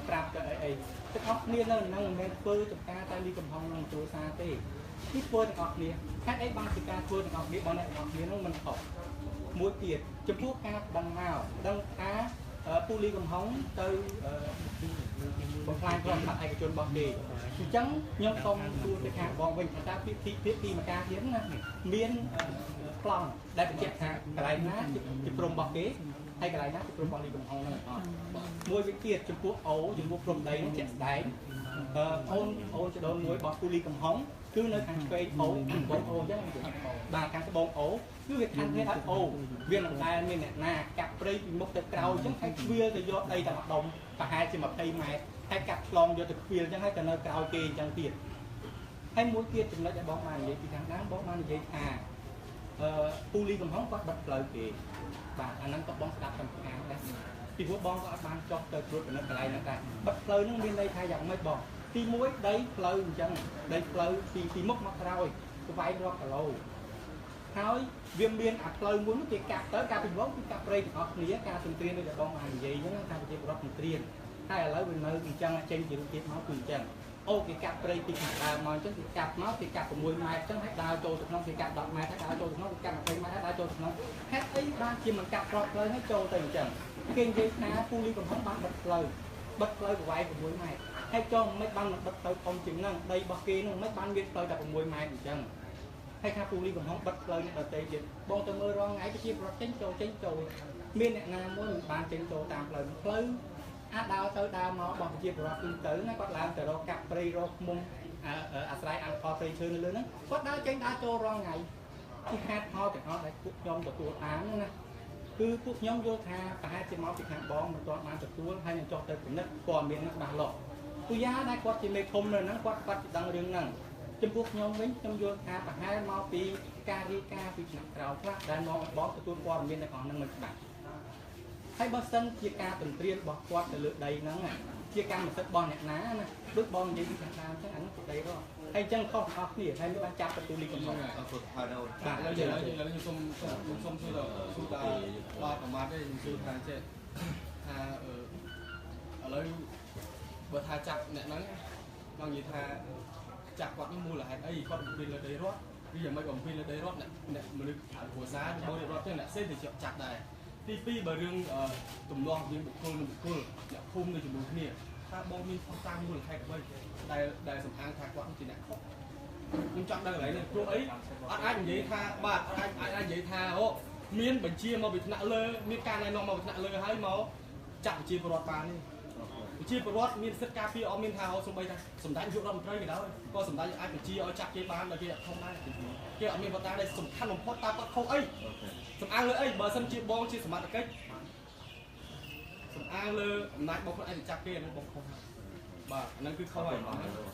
ប្រាប់ទៅអីទាំងអស់គ្នានៅហ្នឹងមិនមែនធ្វើចំការតែលីកំហុងនឹងគ្រួសារទេគឺធ្វើទាំងអស់គ្នាហេតុអីបានជាការធ្វើទាំងអស់គ្នាបងអ្នកទាំងអស់គ្នាហ្នឹងមិនខុសមួយទៀតចំពោះការដឹងមកដឹងថាពូលីកំហុងទៅបំផ្លាញក្រុមឯកជនរបស់គេអញ្ចឹងខ្ញុំសូមសួរទៅខាងបងវិញថាតើភាគីម្ការទៀតណាមានប្លង់ដែលបញ្ជាក់ថាកន្លែងណាជាព្រំរបស់គេហើយកន្លែងណាជាព្រំរបស់លីកំហុងហ្នឹងអត់មួយវិញទៀតចំពោះចំពោះព្រំដីជាក់ស្ដែងអូនចដូនមួយរបស់ពូលីកំហុងគឺនៅខាងឆ្វេងបងអូអញ្ចឹងបាទខាងត្បូងអូគឺវាខាងនេះអត់អូវាមិនដែលមានអ្នកណាកាប់ព្រៃពីមុខទៅក្រោយអញ្ចឹងហើយខ្វៀលទៅយកដីតែម្ដុំប្រហែលជា20ម៉ែត្រហើយកាប់ឆ្លងយកទៅខ្វៀលអញ្ចឹងហើយទៅនៅក្រោយគេអញ្ចឹងទៀតហើយមួយទៀតចំណុចដែលបងបាននិយាយពីខាងដើមបងបាននិយាយថាពូលីកំហុងគាត់បិទផ្លូវគេបាទអាហ្នឹងក៏បងស្ដាប់តាមខាងដែរពីព្រោះបងក៏អត់បានចុះទៅត្រួតពិនិត្យកន្លែងហ្នឹងដែរបិទផ្លូវហ្នឹងមានន័យថាយ៉ាងម៉េចបងទី1ដីផ្លូវអញ្ចឹងដីផ្លូវពីមុខមកក្រោយស្វែងរាប់គីឡូហើយវាមានអាផ្លូវមួយនោះគេកាប់ទៅការពីមុខគឺកាប់ព្រៃទាំងអស់គ្នាការទន្ទ្រានដូចបងបាននិយាយអញ្ចឹងថាប្រជាពលរដ្ឋទន្ទ្រានហើយឥឡូវវានៅអញ្ចឹងចេញជារូបភាពមកគឺអញ្ចឹងអូគេកាប់ព្រៃពីខាងដើមមកអញ្ចឹងគេកាប់មកគេកាប់6ម៉ែត្រអញ្ចឹងហើយដើរចូលទៅក្នុងគេកាប់10ម៉ែត្រហើយដើរចូលទៅក្នុងគេកាប់20ម៉ែត្រហើយដើរចូលទៅក្នុងហេតុអីបានជាមិនកាប់ក្របផ្លូវហើយចូលទៅអញ្ចឹងគេនិយាយថាពូលីកំហុងបានបិទផ្លូវប្រវែង6ម៉ែត្រហើយចុះមិនបានបិទផ្លូវធំជាងហ្នឹងដីរបស់គេហ្នឹងមិនបានមានផ្លូវតែ6ម៉ែត្រអញ្ចឹងហើយថាពូលីកំហុងបិទផ្លូវនេះដល់ទេទៀតបងទៅមើលរងថ្ងៃប្រជាពលរដ្ឋចេញចូលមានអ្នកណាមួយមិនបានចេញចូលតាមផ្លូវអាចដើរទៅដើរមករបស់ប្រជាពលរដ្ឋទៅណាគាត់ឡើងទៅរកកាប់ព្រៃរកឃុំអាស្រ័យអង្គផលព្រៃឈើនៅលើហ្នឹងគាត់ដើរចេញដើរចូលរងថ្ងៃទីហេតុផលទាំងអស់ដែលពួកខ្ញុំទទួលតាមណាគឺពួកខ្ញុំយល់ថាប្រហែលជាមកពីខាងបងមិនទាន់បានទទួលហើយនឹងចុះទៅពិនិត្យព័ត៌មានហ្នឹងច្បាស់លាស់ទូយ៉ាងដែលគាត់ជាមេឃុំនៅហ្នឹងគាត់ដឹងរឿងហ្នឹងចំពោះខ្ញុំវិញខ្ញុំយល់ថាប្រហែលមកពីការរាយការណ៍ពីឆ្នាំក្រោយខ្លះដែលមកបងទទួលព័ត៌មានទាំងអស់ហ្នឹងមិនច្បាស់ហើយបើសិនជាការទន្ទ្រានរបស់គាត់ទៅលើដីហ្នឹងជាកម្មសិទ្ធិរបស់អ្នកណាណាដូចបងនិយាយពីខាងដើមអញ្ចឹងអានោះគឺដីរបស់ហើយអញ្ចឹងខុសទាំងអស់គ្នាហើយមិនបានចាប់ទទួលលីកំហុងបាទឥឡូវខ្ញុំសុំសួរដល់ប្រមាថទេខ្ញុំសួរថាចេះថាឥឡូវបើថាចាប់អ្នកហ្នឹងបងនិយាយថាចាប់គាត់នេះមូលហេតុអីគាត់បំពេញលើដីរដ្ឋឬយ៉ាងម៉េចបំពេញលើដីរដ្ឋអ្នកមនុស្សគ្រួសាររបស់រដ្ឋទេអ្នកផ្សេងទៅចាប់ដែរទី2បើរឿងទំនាស់រវាងបុគ្គលនិងបុគ្គលអ្នកភូមិនៅជាមួយគ្នា អ ថាបងមានផុសតាមមូលហេតុអ្វីដែលសំអាងថាគាត់ជាអ្នកខុសខ្ញុំចង់ដឹងកន្លែងនេះព្រោះអីអត់អាចនិយាយថាបាទអាចនិយាយថាអូមានបញ្ជាមកពីថ្នាក់លើមានការណែនាំមកពីថ្នាក់លើហើយមកចាក់ប្រជាពលរដ្ឋបាននេះប្រជាពលរដ្ឋមានសិទ្ធិការពារអត់មានថាសូម្បីថាសម្ដេចនាយករដ្ឋមន្ត្រីក៏ដោយក៏សម្ដេចអាចបញ្ជាឲ្យចាក់គេបានដល់គេអត់ខុសដែរគេអត់មានបទដែលសំខាន់បំផុតតើគាត់ខុសអីសំអាងលើអីបើសិនជាបងជាសមត្ថកិច្ចសំអាងលើអំណាចបងខ្លួនឯងទៅចាប់គេអានឹងបងខុសហើយបាទហ្នឹងគឺខុសហើយ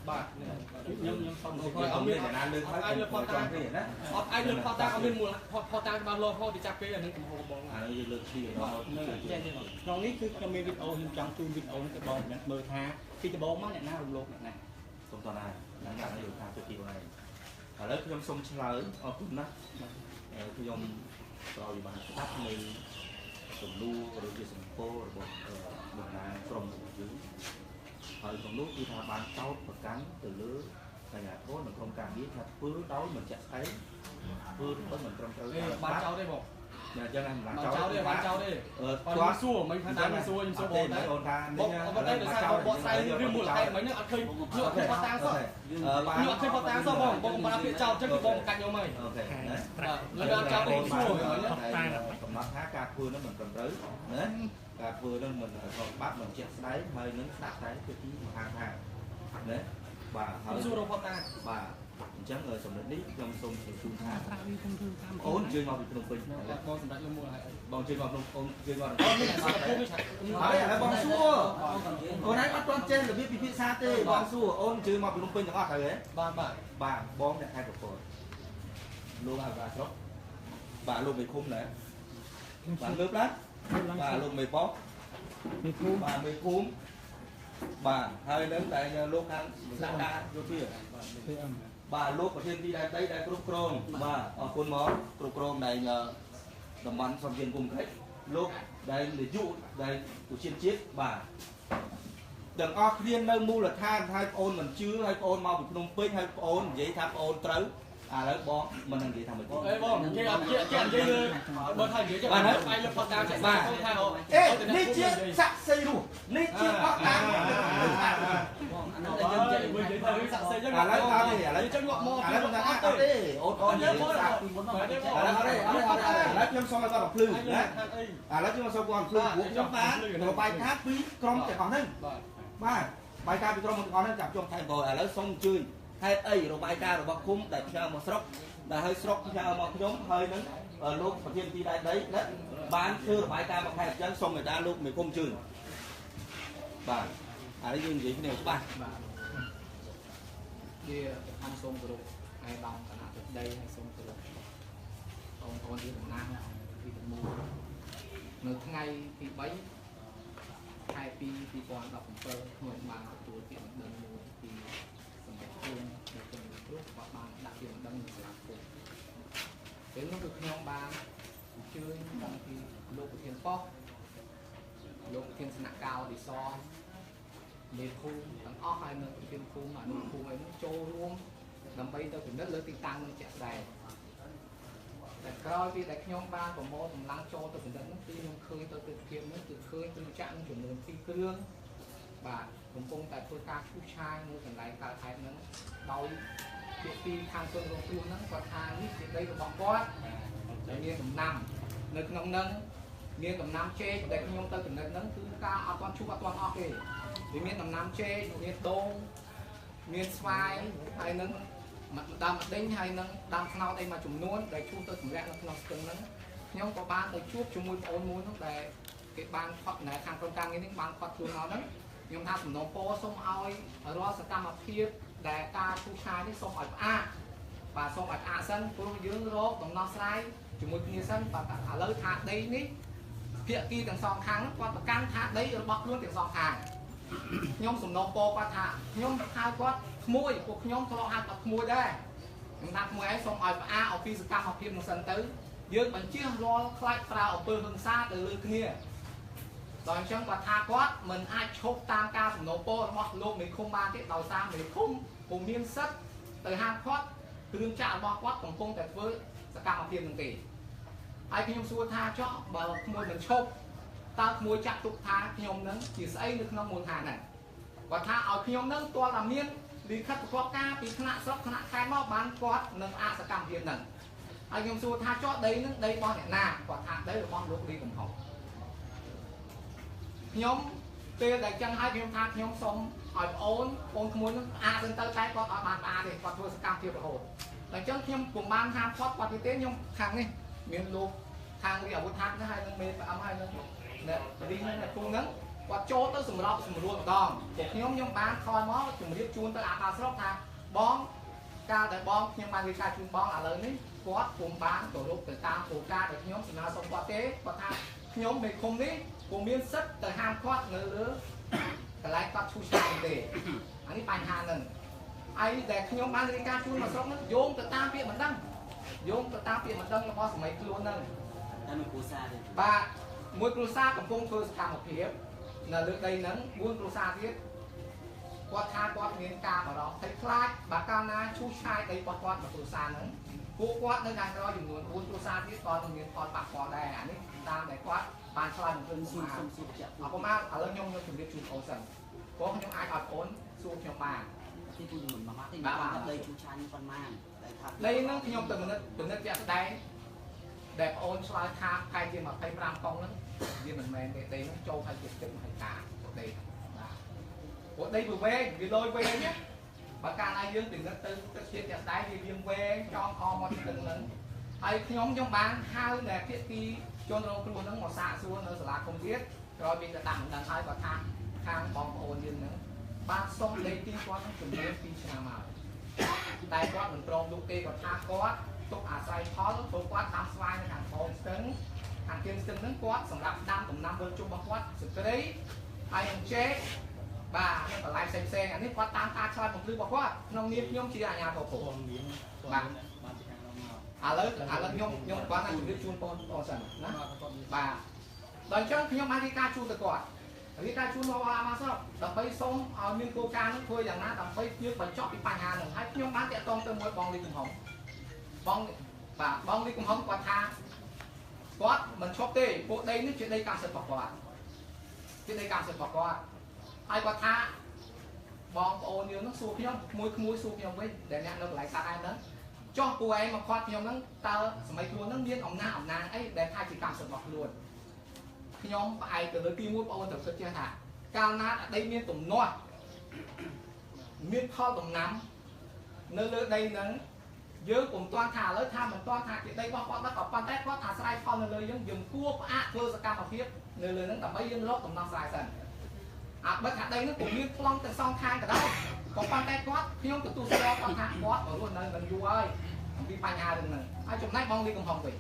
បាទខ្ញុំសុំឲ្យអត់មានអ្នកណាលើកហើយលើផតតាណាអត់អាចលើផតតាអត់មានមូលផតតាច្បាស់លាស់ហោទៅចាប់គេអានឹងកំហុសបងអានេះយើងលើកគ្នាក្នុងនេះគឺខ្ញុំមានវីដេអូខ្ញុំចង់ជូនវីដេអូនេះទៅបងមើលថាពីដំបូងមកអ្នកណារំលោភអ្នកណាសូមតណាហ្នឹងយ៉ាងនេះថាទៅទីខ្លួនឯងឥឡូវខ្ញុំសូមឆ្លើយអរគុណណាស់ខ្ញុំប្រយោជន៍បានស្ដាប់នៅសំណួរឬជាសម្ពោធរបស់តំណាងក្រុមរបស់យើងហើយក្នុងនោះគឺថាបានចោទប្រកាន់ទៅលើអាជ្ញាធរនិងក្រុមការងារថាធ្វើដោយមិនចាក់ស្ដែងធ្វើដោយមិនត្រឹមត្រូវបានចោទទេបងតែអញ្ចឹងហ្នឹងបានចោទទេបានចោទទេគាត់សួរមិនថាតាមសួរខ្ញុំសួរបងតែអូនថានេះបងតែដោយសារបងបកស្រាយឬមូលហេតុមិនហ្នឹងអត់ឃើញខ្ញុំអត់ឃើញផតតាសោះខ្ញុំអត់ឃើញផតតាសោះបងបានពាក្យចោទអញ្ចឹងគឺបងកាច់ខ្ញុំហើយអូខេណាលើកចោទខ្ញុំសួរកំណត់ថាការធ្វើនោះមិនត្រឹមត្រូវណាការធ្វើនោះមិនខុសច្បាប់មិនជាក់ស្ដែងហើយនឹងស្ដាប់តែជាទីមហាថាណាបាទហើយសួររកផតតាបាទអញ្ចឹងសម្រាប់នេះខ្ញុំសូមជូនថាអូនជឿមកពីភ្នំពេញបងសម្រាប់លើមួយហើយបងជឿមកភ្នំអូនជឿមកអូនមានអាសាពុកនេះហើយឥឡូវបងសួរអូនឯងអត់ទាន់ចេះរបៀបពិភាក្សាទេបងសួរអូនជឿមកពីភ្នំពេញទាំងអស់ត្រូវទេបាទបងអ្នកខេត្តកពតលោកអាបាស្រុកបាទលោកមេឃុំណាបាទលើកណាបាទលោកមេប៉ោមេឃុំបាទមេឃុំបាទហើយនឹងតែលោកខាងស្នាក់ការយោធាបាទលោកប្រធានទីដែនដីដែលគ្រប់គ្រងបាទអរគុណមកគ្រប់គ្រងដែលតំបន់សំជិនគុំខេត្តលោកដែលនាយកដែលឧទ្យានជាតិបាទទាំងអស់គ្នានៅមូលដ្ឋានហើយបងអូនមិនជឿហើយបងអូនមកពីភ្នំពេញហើយបងអូននិយាយថាបងអូនត្រូវឥឡូវបងមិននឹងនិយាយថាមិនទេអេបងគេអត់គេនិយាយបើថានិយាយបាទបាយលើផតតាមចាក់បាទនេះជាស័ក្តិសិទ្ធិនោះនេះជាផតតាមបងអានោះតែយើងនិយាយវិញនិយាយថាស័ក្តិសិទ្ធិចឹងឥឡូវអត់ទេឥឡូវចឹងមកឥឡូវមិនថាអត់ទេអូននិយាយសាក់ពីមុនមកឥឡូវខ្ញុំសូមឲ្យគាត់បំភ្លឺណាឥឡូវខ្ញុំសូមគាត់បំភ្លឺពួកខ្ញុំបានរបាយការណ៍ពីក្រុមទាំងអស់ហ្នឹងបាទបាយការណ៍ពីក្រុមទាំងអស់ហ្នឹងចាប់ខ្ញុំថែមបងឥឡូវសូមអញ្ជើញហេតុអីរបាយការណ៍របស់គុំដែលផ្ញើមកស្រុកដែលឲ្យស្រុកផ្ញើមកខ្ញុំហើយនឹងលោកប្រធានទីដែនដីណាបានធ្វើរបាយការណ៍មកខេត្តអញ្ចឹងសូមមេត្តាលោកមេគុំជឿបាទឥឡូវយើងនិយាយគ្នាច្បាស់បាទវាខាងសូមគោរពឯកឧត្តមគណៈទឹកដីហើយសូមគោរពបងប្អូនជាតំណាងទី1នៅថ្ងៃទី3ខែ2 2017ខ្ញុំបានទទួលពាក្យបណ្ដឹងមួយពីសម្រាប់ខ្លួនដែលខ្ញុំព្រោះគាត់បានដាក់ពាក្យបណ្ដឹងនៅសាលាគុំពេលនោះគឺខ្ញុំបានអញ្ជើញតាំងពីលោកប្រធានប៉ុស្តិ៍លោកប្រធានស្នាក់ការអឌីសមេភូមិទាំងអស់ហើយនៅប្រធានភូមិអនុភូមិអីនោះចូលរួមដើម្បីទៅពិនិត្យលើទីតាំងនឹងជាក់ស្ដែងតែក្រោយពីដែលខ្ញុំបានប្រមូលកម្លាំងចូលទៅពិនិត្យនោះគឺខ្ញុំឃើញទៅទិដ្ឋភាពនេះគឺឃើញទូរចក្រនឹងចំនួន2គ្រឿងបាទកំពុងតែធ្វើការឈូសឆាយនៅកន្លែងកើតហេតុហ្នឹងដោយភាគីខាងជនរងគ្រោះហ្នឹងគាត់ថានេះជាដីរបស់គាត់ដែលមានដំណាំនៅក្នុងហ្នឹងមានដំណាំចេកដែលខ្ញុំទៅពិនិត្យហ្នឹងគឺការអត់ទាន់ឈូសអត់ទាន់អស់ទេវាមានដំណាំចេកមានដូងមានស្វាយហើយនឹងដើមដេញហើយនឹងដើមត្នោតអីមួយចំនួនដែលឈូសទៅសម្រាប់នៅក្នុងស្ទឹងហ្នឹងខ្ញុំក៏បានទៅជួបជាមួយបងប្អូនមួយនោះដែលគេបានផុតនៅខាងក្រុមការងារនេះបានផុតខ្លួនមកហ្នឹងខ្ញុំថាសំណូមពរសូមឲ្យរាល់សកម្មភាពដែលការឈូសឆាយនេះសូមឲ្យផ្អាកបាទសូមឲ្យផ្អាកសិនព្រោះយើងរកដំណោះស្រាយជាមួយគ្នាសិនបាទឥឡូវថាដីនេះភាគីទាំងសងខាងគាត់ប្រកាន់ថាដីរបស់ខ្លួនទាំងសងខាងខ្ញុំសំណូមពរគាត់ថាខ្ញុំហៅគាត់ក្មួយពួកខ្ញុំធ្លាប់ហៅគាត់ក្មួយដែរខ្ញុំថាក្មួយឯងសូមឲ្យផ្អាកអំពីសកម្មភាពនោះសិនទៅយើងបញ្ជារាល់ខ្លាចប្រើអំពើហិង្សាទៅលើគ្នាដល់អញ្ចឹងគាត់ថាគាត់មិនអាចឈប់តាមការសំណូមពររបស់លោកមេឃុំបានទេដោយសារមេឃុំពុំមានសិទ្ធិទៅហាមឃាត់គ្រឿងចាក់របស់គាត់កំពុងតែធ្វើសកម្មភាពនឹងទេហើយខ្ញុំសួរថាចុះបើក្មួយមិនឈប់តើក្មួយចាក់ទុកថាខ្ញុំនឹងជាស្អីនៅក្នុងមូលដ្ឋានហ្នឹង គាត់ថាឲ្យខ្ញុំនឹងទាល់តែមានលិខិតប្រកបការពីថ្នាក់ស្រុកថ្នាក់ខេត្តមកបានគាត់នឹងអសកម្មភាពហ្នឹងហើយខ្ញុំសួរថាចោះដីនឹងដីរបស់អ្នកណាគាត់ថាដីរបស់លោកលីកំហុងខ្ញុំពេលដែលចឹងហើយខ្ញុំថាខ្ញុំសូមឲ្យបងក្មួយនឹងអាទៅទៅតែគាត់អត់បានអាទេគាត់ធ្វើសកម្មភាពរហូតតែចឹងខ្ញុំពុំបានហាមផត់គាត់ទេខ្ញុំខាងនេះមានលោកខាងរីអាវុធថាហ្នឹងហើយនឹងមេផ្អឹមហើយនឹងអ្នករីហ្នឹងអ្នកគ្រូហ្នឹងគាត់ចូលទៅសម្របសម្រួលម្ដងតែខ្ញុំបានខលមកជម្រាបជូនទៅអាខាស្រុកថាបងកាលដែលបងខ្ញុំបានរៀបការជូនបងឥឡូវនេះគាត់ពុំបានគោរពទៅតាមគោលការណ៍ដែលខ្ញុំសំណើសុំគាត់ទេគាត់ថាខ្ញុំមេឃុំនេះពុំមានសិទ្ធិទៅហាមគាត់នៅលើកន្លែងគាត់ឈូសឆាយទេអានេះបញ្ហាហ្នឹងហើយដែលខ្ញុំបានរៀបការជូនមកស្រុកហ្នឹងយោងទៅតាមពាក្យមិនដឹងយោងទៅតាមពាក្យមិនដឹងរបស់សម័យខ្លួនហ្នឹងតែមួយគ្រួសារទេបាទមួយគ្រួសារកំពុងធ្វើសកម្មភាពនៅលើដីហ្នឹង4គ្រួសារទៀតគាត់ថាគាត់មានការបារម្ភភ័យខ្លាចបើកាលណាឈូសឆាយដីរបស់គាត់មួយគ្រួសារហ្នឹងពួកគាត់នៅខាងក្រោយចំនួន4គ្រួសារទៀតក៏នឹងមានផលប៉ះពាល់ដែរអានេះតាមតែគាត់បានឆ្លើយនឹងសុំបញ្ជាក់អរគុណមកឥឡូវខ្ញុំជម្រាបជូនអូនសិនព្រោះខ្ញុំអាចឲ្យអូនសួរខ្ញុំបានទីពូមិនមកទេបាទដីឈូសឆាយនេះប៉ុន្មានដីហ្នឹងខ្ញុំទៅពិនិត្យជាក់ស្ដែងដែលបងអូនឆ្លើយថាខែជា25កុងហ្នឹងវាមិនមែនទេដីហ្នឹងចូលឲ្យជាទឹកមហិការដីបាទព្រោះដីវាវែងវាលយវែងណាបើកាលណាយើងពិនិត្យទៅទឹកជាក់ស្ដែងវាវាវែងចំអមកទឹកហ្នឹងហើយខ្ញុំបានហៅដែលភាគីជនរងគ្រោះហ្នឹងមកសាកសួរនៅសាលាគុំទៀតក្រោយពីទៅដាក់មិនដឹងហើយគាត់ថាខាងបងប្អូនយើងហ្នឹងបានសុំដីទីគាត់នឹងជំនាញ2ឆ្នាំមកតែគាត់មិនព្រមលោកទេគាត់ថាគាត់ទុកអាស្រ័យផលព្រោះគាត់ដាំស្វាយនៅខាងបងស្ទឹងខាងគៀនស្ទឹងហ្នឹងគាត់សម្រាប់ដាំដំណាំវិលជុំរបស់គាត់ស្ត្រីហើយនឹងចេកបាទនេះបន្លែផ្សេងអានេះគាត់តាមការឆ្លើយបំភ្លឺរបស់គាត់ក្នុងនាមខ្ញុំជាអាជ្ញាធរពុទ្ធបាទបានពីខាងនោះមកឥឡូវខ្ញុំគាត់ថាជម្រាបជូនបងប្អូនសិនណាបាទដល់អញ្ចឹងខ្ញុំបានរៀបការជូនទៅគាត់រៀបការជូនមកអាស្រុកដើម្បីសូមឲ្យមានគោលការណ៍នឹងធ្វើយ៉ាងណាដើម្បីជួយបញ្ចប់ពីបញ្ហានឹងហើយខ្ញុំបានតាក់ទងទៅមួយបងលីកំហុងបងលីកំហុងគាត់ថាគាត់មិនឈប់ទេពួកដីនេះជាដីកម្មសិទ្ធិរបស់គាត់ជាដីកម្មសិទ្ធិរបស់គាត់ហើយគាត់ថាបងប្អូនយើងនឹងសួរខ្ញុំក្មួយសួរខ្ញុំវិញដែលអ្នកនៅកន្លែងសាក់ឯហ្នឹងចុះពួកឯងមកខាត់ខ្ញុំហ្នឹងតើសម័យខ្លួនហ្នឹងមានអំណាចអីដែលថាជាកម្មសិទ្ធិរបស់ខ្លួនខ្ញុំផ្អែកទៅលើទីមួយបងប្អូនត្រូវគិតចេះថាកាលណាដីមានទំនាស់មានផលដំណាំនៅលើដីហ្នឹងយើងពុំទាន់ថាឥឡូវថាមិនទាន់ថាជាដីរបស់គាត់ក៏ប៉ុន្តែគាត់អាស្រ័យផលនៅលើយើងគួរផ្អាកធ្វើសកម្មភាពនៅលើហ្នឹងដើម្បីយើងរកដំណោះស្រាយសិនអាបើថាដីហ្នឹងពុំមានប្លង់ទាំងសងខាងក៏ដោយក៏ប៉ុន្តែគាត់ខ្ញុំទទួលស្គាល់គាត់ថាគាត់រស់នៅនឹងយូរហើយអំពីបញ្ហារឿងហ្នឹងហើយចំណែកបងលីកំហុងវិញ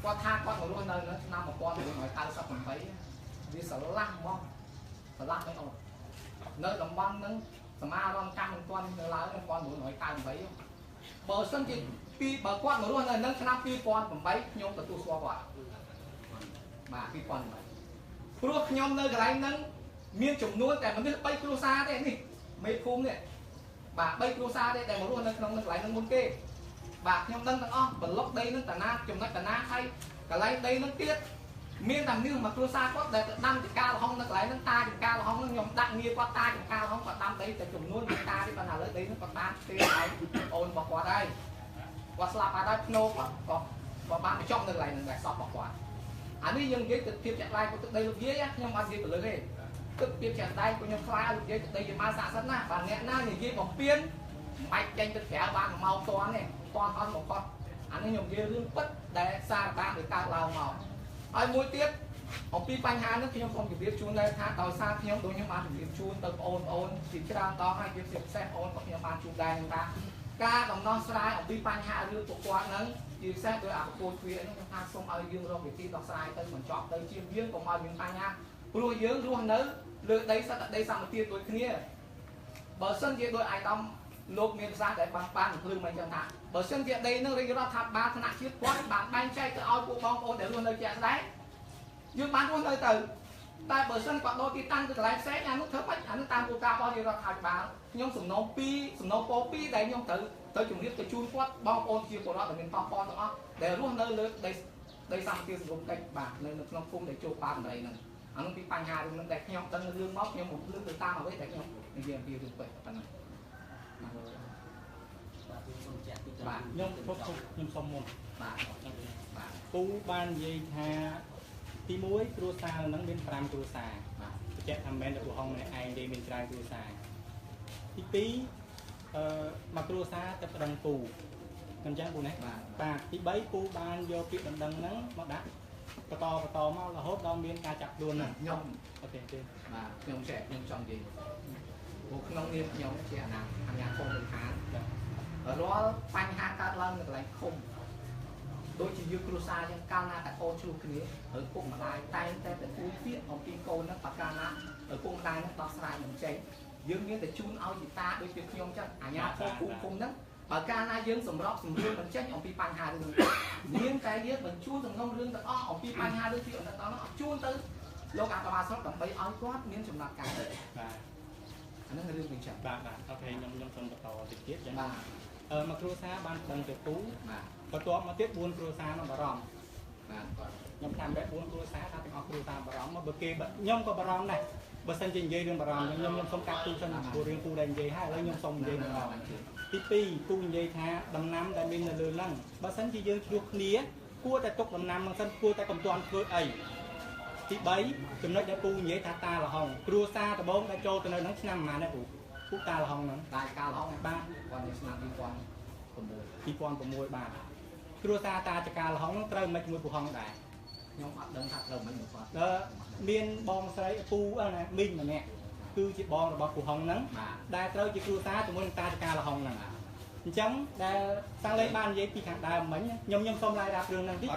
គាត់ថាគាត់មករស់នៅឆ្នាំ1998វាស្រឡះហ្មងស្រឡះមិនអូននៅតំបន់ហ្នឹងសមារណកម្មមិនទាន់នៅឡើយ1998បើសិនជាបើគាត់មករស់នៅនឹងឆ្នាំ2008ខ្ញុំទទួលស្គាល់គាត់បាទ2008ព្រោះខ្ញុំនៅកន្លែងហ្នឹងមានចំនួនតែមនុស្ស3គ្រួសារទេនេះមេភូមិនេះបាទ3គ្រួសារទេដែលមករស់នៅក្នុងកន្លែងហ្នឹងមុនគេបាទខ្ញុំដឹងទាំងអស់ប្លុកដីហ្នឹងតាណាចំណុចតាណាហើយកន្លែងដីហ្នឹងទៀតមានតែមនុស្សមួយគ្រួសារគាត់ដែលទៅដាំចង្ការលហុងនៅកន្លែងហ្នឹងតាចង្ការលហុងហ្នឹងខ្ញុំដាក់ងារគាត់តាចង្ការលហុងគាត់ដាំដីតែចំនួនតាទេប៉ុន្តែឥឡូវដីហ្នឹងគាត់បានទេឲ្យអូនរបស់គាត់ហើយគាត់ស្លាប់បាត់ហើយភ្នោក៏បានបញ្ចប់នៅកន្លែងហ្នឹងដែរសពរបស់គាត់អានេះយើងនិយាយទៅភាពចាក់ឡាយទឹកដីលោកយាយខ្ញុំអត់និយាយទៅលើទេទឹកភាពចាក់ដៃcủaខ្ញុំខ្លាចលោកយាយទឹកដីជាមកស័ក្តិសិនណាបាទអ្នកណានិយាយបំពេញមិនបាច់ចេញទៅក្រៅបាន1ម៉ោងតាន់ទេតាន់អត់មកគាត់អានេះខ្ញុំនិយាយរឿងពិតដែលសារបានដោយកើតឡើងមកហើយមួយទៀតអំពីបញ្ហានេះខ្ញុំសូមជម្រាបជូនដែរថាដោយសារខ្ញុំដូចខ្ញុំបានជម្រាបជូនទៅបងប្អូនជាច្រើនដងហើយជាពិសេសបងប្អូនខ្ញុំបានជួបដែរថាការដំណោះស្រាយអំពីបញ្ហារឿងពួកគាត់ហ្នឹងជាពិសេសដោយអពុទ្ធទ្វាហ្នឹងខ្ញុំថាសូមឲ្យយើងរកវិធីដោះស្រាយទៅបញ្ចប់ទៅជាយើងកុំឲ្យមានបញ្ហាព្រោះយើងរស់នៅលើដីសត្វដីសម្បត្តិដូចគ្នាបើសិនជាដោយអាយដាមលោកមានប្រសាសន៍ដែលបានភ្លឺមិនចឹងថាបើសិនជាដីនឹងរាជរដ្ឋាភិបាលថ្នាក់ជាតិគាត់បានបែងចែកទៅឲ្យពួកបងប្អូនដែលរស់នៅជាក់ស្ដែងយើងបានរស់នៅទៅតែបើសិនគាត់ដូរទីតាំងទៅកន្លែងផ្សេងអានោះធ្វើមិនអានោះតាមគោលការណ៍របស់រាជរដ្ឋាភិបាលខ្ញុំសំណូមពរ2ដែលខ្ញុំត្រូវជម្រាបទៅជូនគាត់បងប្អូនជាពលរដ្ឋដែលមានប៉ះពាល់ទាំងអស់ដែលរស់នៅលើដីសម្បត្តិសង្គមកិច្ចបាទនៅក្នុងភូមិដែលចូលប៉ាតម្រៃហ្នឹង anh bị bài hà đừng đẹp nhau tân lương móc nhau một lương từ ta mà với đẹp nhau bây giờ kia được vậy bạn này bạn ខ្ញុំគ្រប់ខ្ញុំសុំមុន bạn ពូបាននិយាយថាទី1គ្រួសារនឹងមាន5គ្រួសារបញ្ជាក់ថាមិនមែនតែពូហុងម្នាក់ឯងទេមានច្រើនគ្រួសារទី2មកគ្រួសារតែប្តឹងពូមិនចឹងពូណាបាទទី3ពូបានយកពាក្យបណ្ដឹងហ្នឹងមកដាក់បន្តមករហូតដល់មានការចាប់ខ្លួនហ្នឹងខ្ញុំអូខេទេបាទខ្ញុំចង់និយាយពួកក្នុងនាមខ្ញុំជាអាញាធំមិនខានរាល់បញ្ហាកើតឡើងនៅកន្លែងឃុំដូចជាយើងគ្រួសារយើងកាលណាតែអូនឆ្លោះគ្នាហើយពុកម្ដាយតែងតែទទួលពាក្យអំពីកូនហ្នឹងបើកាលណាហើយពុកម្ដាយហ្នឹងដោះស្រាយមិនចេញយើងមានតែជូនឲ្យជីតាដូចជាខ្ញុំចឹងអាញាធំពូឃុំហ្នឹងបើកាលណាយើងសម្របសម្រួលមិនចេញអំពីបញ្ហារឿងមានតែយើងបញ្ជូនសំណុំរឿងទាំងអស់អំពីបញ្ហារឿងពីអន្តរជាតិនោះជូនទៅលោកអភិបាលស្រុកដើម្បីឲ្យគាត់មានចំណាត់ការបាទអាហ្នឹងរឿងវិញចឹងបាទអូខេខ្ញុំសូមបន្តតិចទៀតចឹងបាទមកគ្រួសារបានដឹងទៅពូបាទបន្ទាប់មកទៀត4គ្រួសារនៅបារម្ភបាទខ្ញុំតាមបែប4គ្រួសារថាទាំងអស់គ្រួសារបារម្ភមកបើគេខ្ញុំក៏បារម្ភដែរបើសិនជានិយាយរឿងបារម្ភខ្ញុំសូមកាត់ទូសិនព្រោះរឿងពូដែលនិយាយហើយឥឡូវខ្ញុំសូមនិយាយម្ដងទី2ពូនិយាយថាដំណាំដែលមាននៅលើហ្នឹងបើសិនជាយើងឆ្លោះគ្នាគួរតែទុកដំណាំហ្នឹងសិនគួរតែកំទាន់ធ្វើអីទី3ចំណុចដែលពូនិយាយថាតាលហុងគ្រួសារដំបងដែលចូលទៅនៅហ្នឹងឆ្នាំប៉ុន្មានដែរពូតាលហុងហ្នឹងតាកាលហុងបាទគាត់នៅឆ្នាំ2006បាទគ្រួសារតាចកាលហុងហ្នឹងត្រូវមិនជាមួយពូហុងដែរខ្ញុំអត់ដឹងថាត្រូវមិនគាត់មានបងស្រីពូណាមីងម្នាក់គឺជាបងរបស់ពូហុងហ្នឹងដែលត្រូវជាគ្រួសារជាមួយនឹងតាចកាលហុងហ្នឹងអញ្ចឹងដែលសាំងលេងបាននិយាយពីខាងដើមមិញខ្ញុំសូមឡាយរាប់រឿងហ្នឹងតិច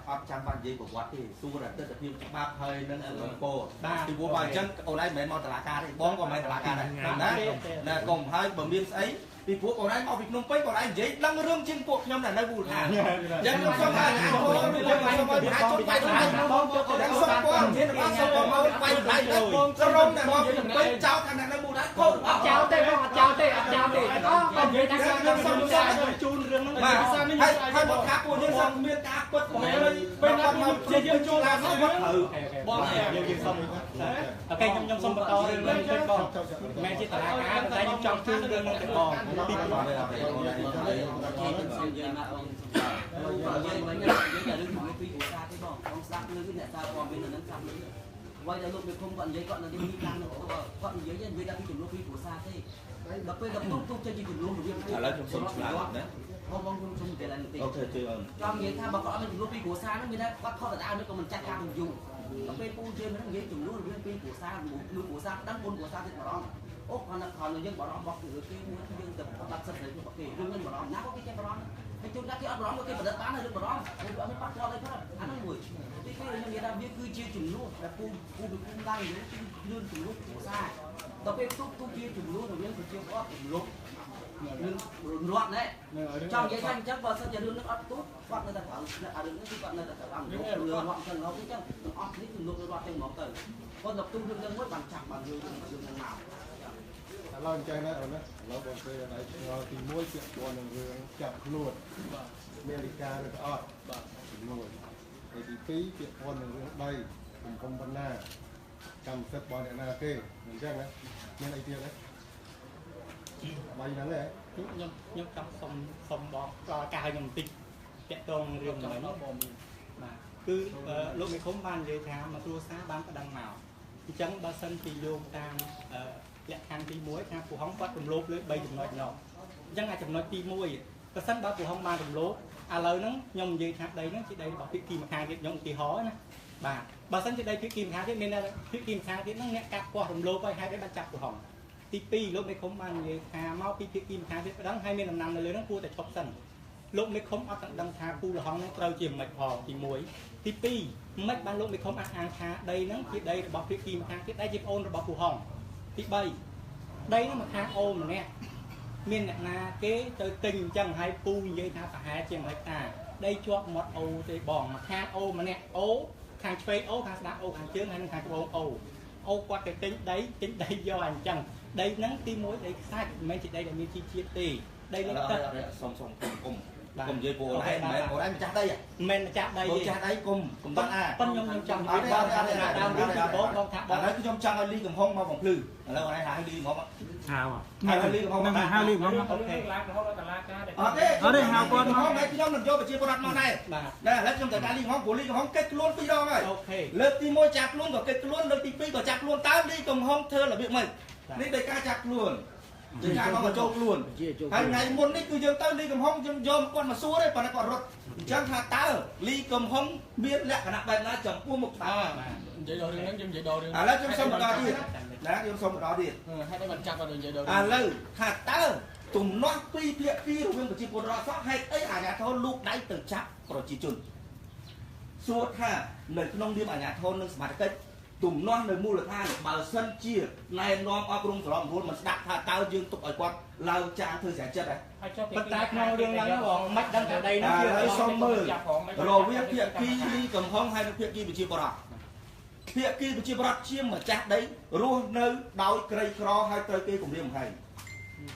អត់ចាំបាច់និយាយប្រវត្តិទេសួរតែទស្សនភាពច្បាប់ហើយនឹងអង្គរពីព្រោះបើអញ្ចឹងអូនឯងមិនមែនមកតុលាការទេបងក៏មិនមែនតុលាការដែរណាកុំហើយបើមានស្អីពីព្រោះបងឯងមកពីភ្នំពេញបងឯងនិយាយដឹងរឿងជាងពួកខ្ញុំដែលនៅមូលដ្ឋានអញ្ចឹងខ្ញុំសូមថាខ្ញុំសូមឲ្យប្រហាជុំបាយបាយបងទៅដល់សូមបងមានរបស់សូមបងមកបាយបាយបងក្រុមតែមកពីភ្នំពេញចោលខាងនៅមូលដ្ឋានខូចអត់ចោលទេបងអត់ចោលទេអត់ចោលទេបងនិយាយថាខ្ញុំសូមជូនរឿងហ្នឹងបាទហើយបងថាពួកយើងសូមមានការពិតបងពេលណាមកជាយើងជួលឡានមកត្រូវបងយើងសូមអូខេខ្ញុំសូមបន្តរឿងនេះទៅបងមិនជាតឡាការតែខ្ញុំចង់ជូនរឿងហ្នឹងទៅបងទី2យើងមកវិញយើងតែរឿងមួយពីឧស្សាហ៍ទេបងស្ដាប់រឿងនេះអ្នកសារព័ត៌មាននឹងស្ដាប់រឿងអ្វីដែលលោកវិភពគាត់និយាយគាត់នៅទីនេះខាងនោះគាត់និយាយនិយាយតែពីចំនួនពីឧស្សាហ៍ទេដល់ពេលដល់ទុកចេញពីចំនួនរវាងឥឡូវខ្ញុំសូមឆ្លើយណាបងខ្ញុំតែឡើងតិចអូខេជឿអូនចង់និយាយថាបើគាត់អត់មានចំនួនពីឧស្សាហ៍ហ្នឹងមានតែគាត់ខុសតែដើមនេះក៏មិនចាត់ការនឹងយូរដល់ពេលពូជឿនឹងនិយាយចំនួនរវាងពីឧស្សាហ៍មួយឧស្សាហ៍ដឹង4ឧស្សាហ៍ទៀតម្ដងអូគាត់យើងបារម្ភរបស់គេមួយយើងទៅបាត់សិទ្ធិរបស់គេយើងមានបារម្ភណាក៏គេចេះបារម្ភហើយជួនកាលគេអត់បារម្ភក៏គេប្រឌិតបានហើយរឿងបារម្ភគេអត់មានប៉ះពាល់អីផងអាហ្នឹងមួយទី2ខ្ញុំនិយាយថាវាគឺជាចំនួនដែលពូឡើងនិយាយគឺចំនួនឧស្សាហ៍ដល់ពេលទុកជាចំនួនរវាងប្រជាពលរដ្ឋលុបរឿងរត់ណែចង់និយាយថាអញ្ចឹងបើសិនជារឿងនេះអត់ទុកគាត់នៅតែត្រូវអារឿងនេះគឺគាត់នៅតែត្រូវអង្គរឿងរត់ចឹងហូបអញ្ចឹងទាំងអស់នេះចំនួនរត់ទាំងហ្មងទៅគាត់ទៅទុករឿងនឹងមួយបានចាប់បានរឿងនឹងមកឥឡូវអញ្ចឹងណាអូនណាឥឡូវបងពេលណៃឆ្ងល់ទី1ពាក់ព័ន្ធនឹងរឿងចាប់ខ្លួនមានលិកាឬអត់បាទទី1ហើយទី2ពាក់ព័ន្ធនឹងរឿងដីគុំបណ្ណាកម្មសិទ្ធិរបស់អ្នកណាទេអញ្ចឹងណាមានអីទៀតទេបាយហ្នឹងទេខ្ញុំចង់សុំបងការឲ្យខ្ញុំបន្តិចតាក់ទងរឿងហ្នឹងបងបាទគឺលោកមេឃុំបាននិយាយថាមកគ្រួសារបានប្តឹងមកអញ្ចឹងបើសិនជាយោងតាមលក្ខខណ្ឌទី1ថាពូហុងគាត់រំលោភលើ3ចំណុចនោះអញ្ចឹងអាចំណុចទី1បើសិនបើពូហុងបានរំលោភឥឡូវហ្នឹងខ្ញុំនិយាយថាដីហ្នឹងជាដីរបស់ភាគីម្ខាងទៀតខ្ញុំឧទាហរណ៍ណាបាទបើសិនជាដីភាគីម្ខាងទៀតមានភាគីម្ខាងទៀតហ្នឹងអ្នកកាត់គាស់រំលោភហើយហេតុអីបានចាប់ពូហុងទី2លោកមេឃុំបាននិយាយថាមកពីភាគីម្ខាងទៀតប្តឹងហើយមានដំណាំនៅលើហ្នឹងគួរតែឈប់សិនលោកមេឃុំអត់ដឹងថាពូលហុងហ្នឹងត្រូវជាមិនផងទី1ទី2មិនបានលោកមេឃុំអះអាងថាដីហ្នឹងជាដីរបស់ភាគីម្ខាងទៀតដែលជាប្អូនរបស់ពូហុងទី3ដីហ្នឹងម្ខាងអូម្នាក់មានអ្នកណាគេទៅទិញអញ្ចឹងហើយពូនិយាយថាប្រហែលជា1ហិកតាដីជាប់មាត់អូទេបងម្ខាងអូម្នាក់អូខាងឆ្វេងអូខាងស្ដាំអូខាងជើងហើយនឹងខាងត្បូងអូគាត់ទៅទិញដីយកអញ្ចឹងដីហ្នឹងទី1ដីខ្សាច់មិនមែនជាដីដែលមានជីជាតិទេដីនេះទឹកសុំគុំ cùng với cô đấy mẹ cô đấy mình chắc đây à men chắc đây cô chắc đấy cùng tao à phân nhung trong ở đây bóng ở đây trong ai ly cầm hông bao vòng lư ở đây hai ly cầm hông á hai ly cầm hông hai ly không ở đây hào con hông đấy trong mình cho phải chia con đặt món này đây lấy trong thời gian ly hông của ly cầm hông kết luôn phi đo rồi lớp tí môi chặt luôn rồi kết luôn lớp tí phi rồi chặt luôn 8 ly cầm hông thơ là việc mình ly đây ca chặt luôn để ca nó mà trộn luôn hai ngày muốn đi cứ dương tới ly cầm hông dương dôm con mà xua đấy còn nó còn rột chẳng hạt tá ly cầm hông biết lẹ cả nặng bệnh nó chẳng cua một tá vậy đồ đường nó vậy đồ đường lấy trong sông đó đi đá trong sông đó đi hai cái mình chặt vào đường vậy đồ lấy hạt tá tùng nó pi pia pi rồi của chị cô rõ sót hay ấy à nhà thôn lúc đáy từ chắc rồi chỉ chừng suốt ha nơi nông điếm ở nhà thôn nâng smart cây tùng non nơi mua được tha bờ sân chia này non ở cùng rồi muốn mình đặt tha tao dương tục ở quán lao cha thư giải chất này bất tác nó đường lắng còn mắt đang ở đây nó lấy sông mơ rồi viết hiện kỳ đi cầm hông hay hiện kỳ bị chia bọt hiện kỳ bị chia bọt chiêm mà chặt đấy luôn nơi đói cây cro hay cây kia cùng điểm hay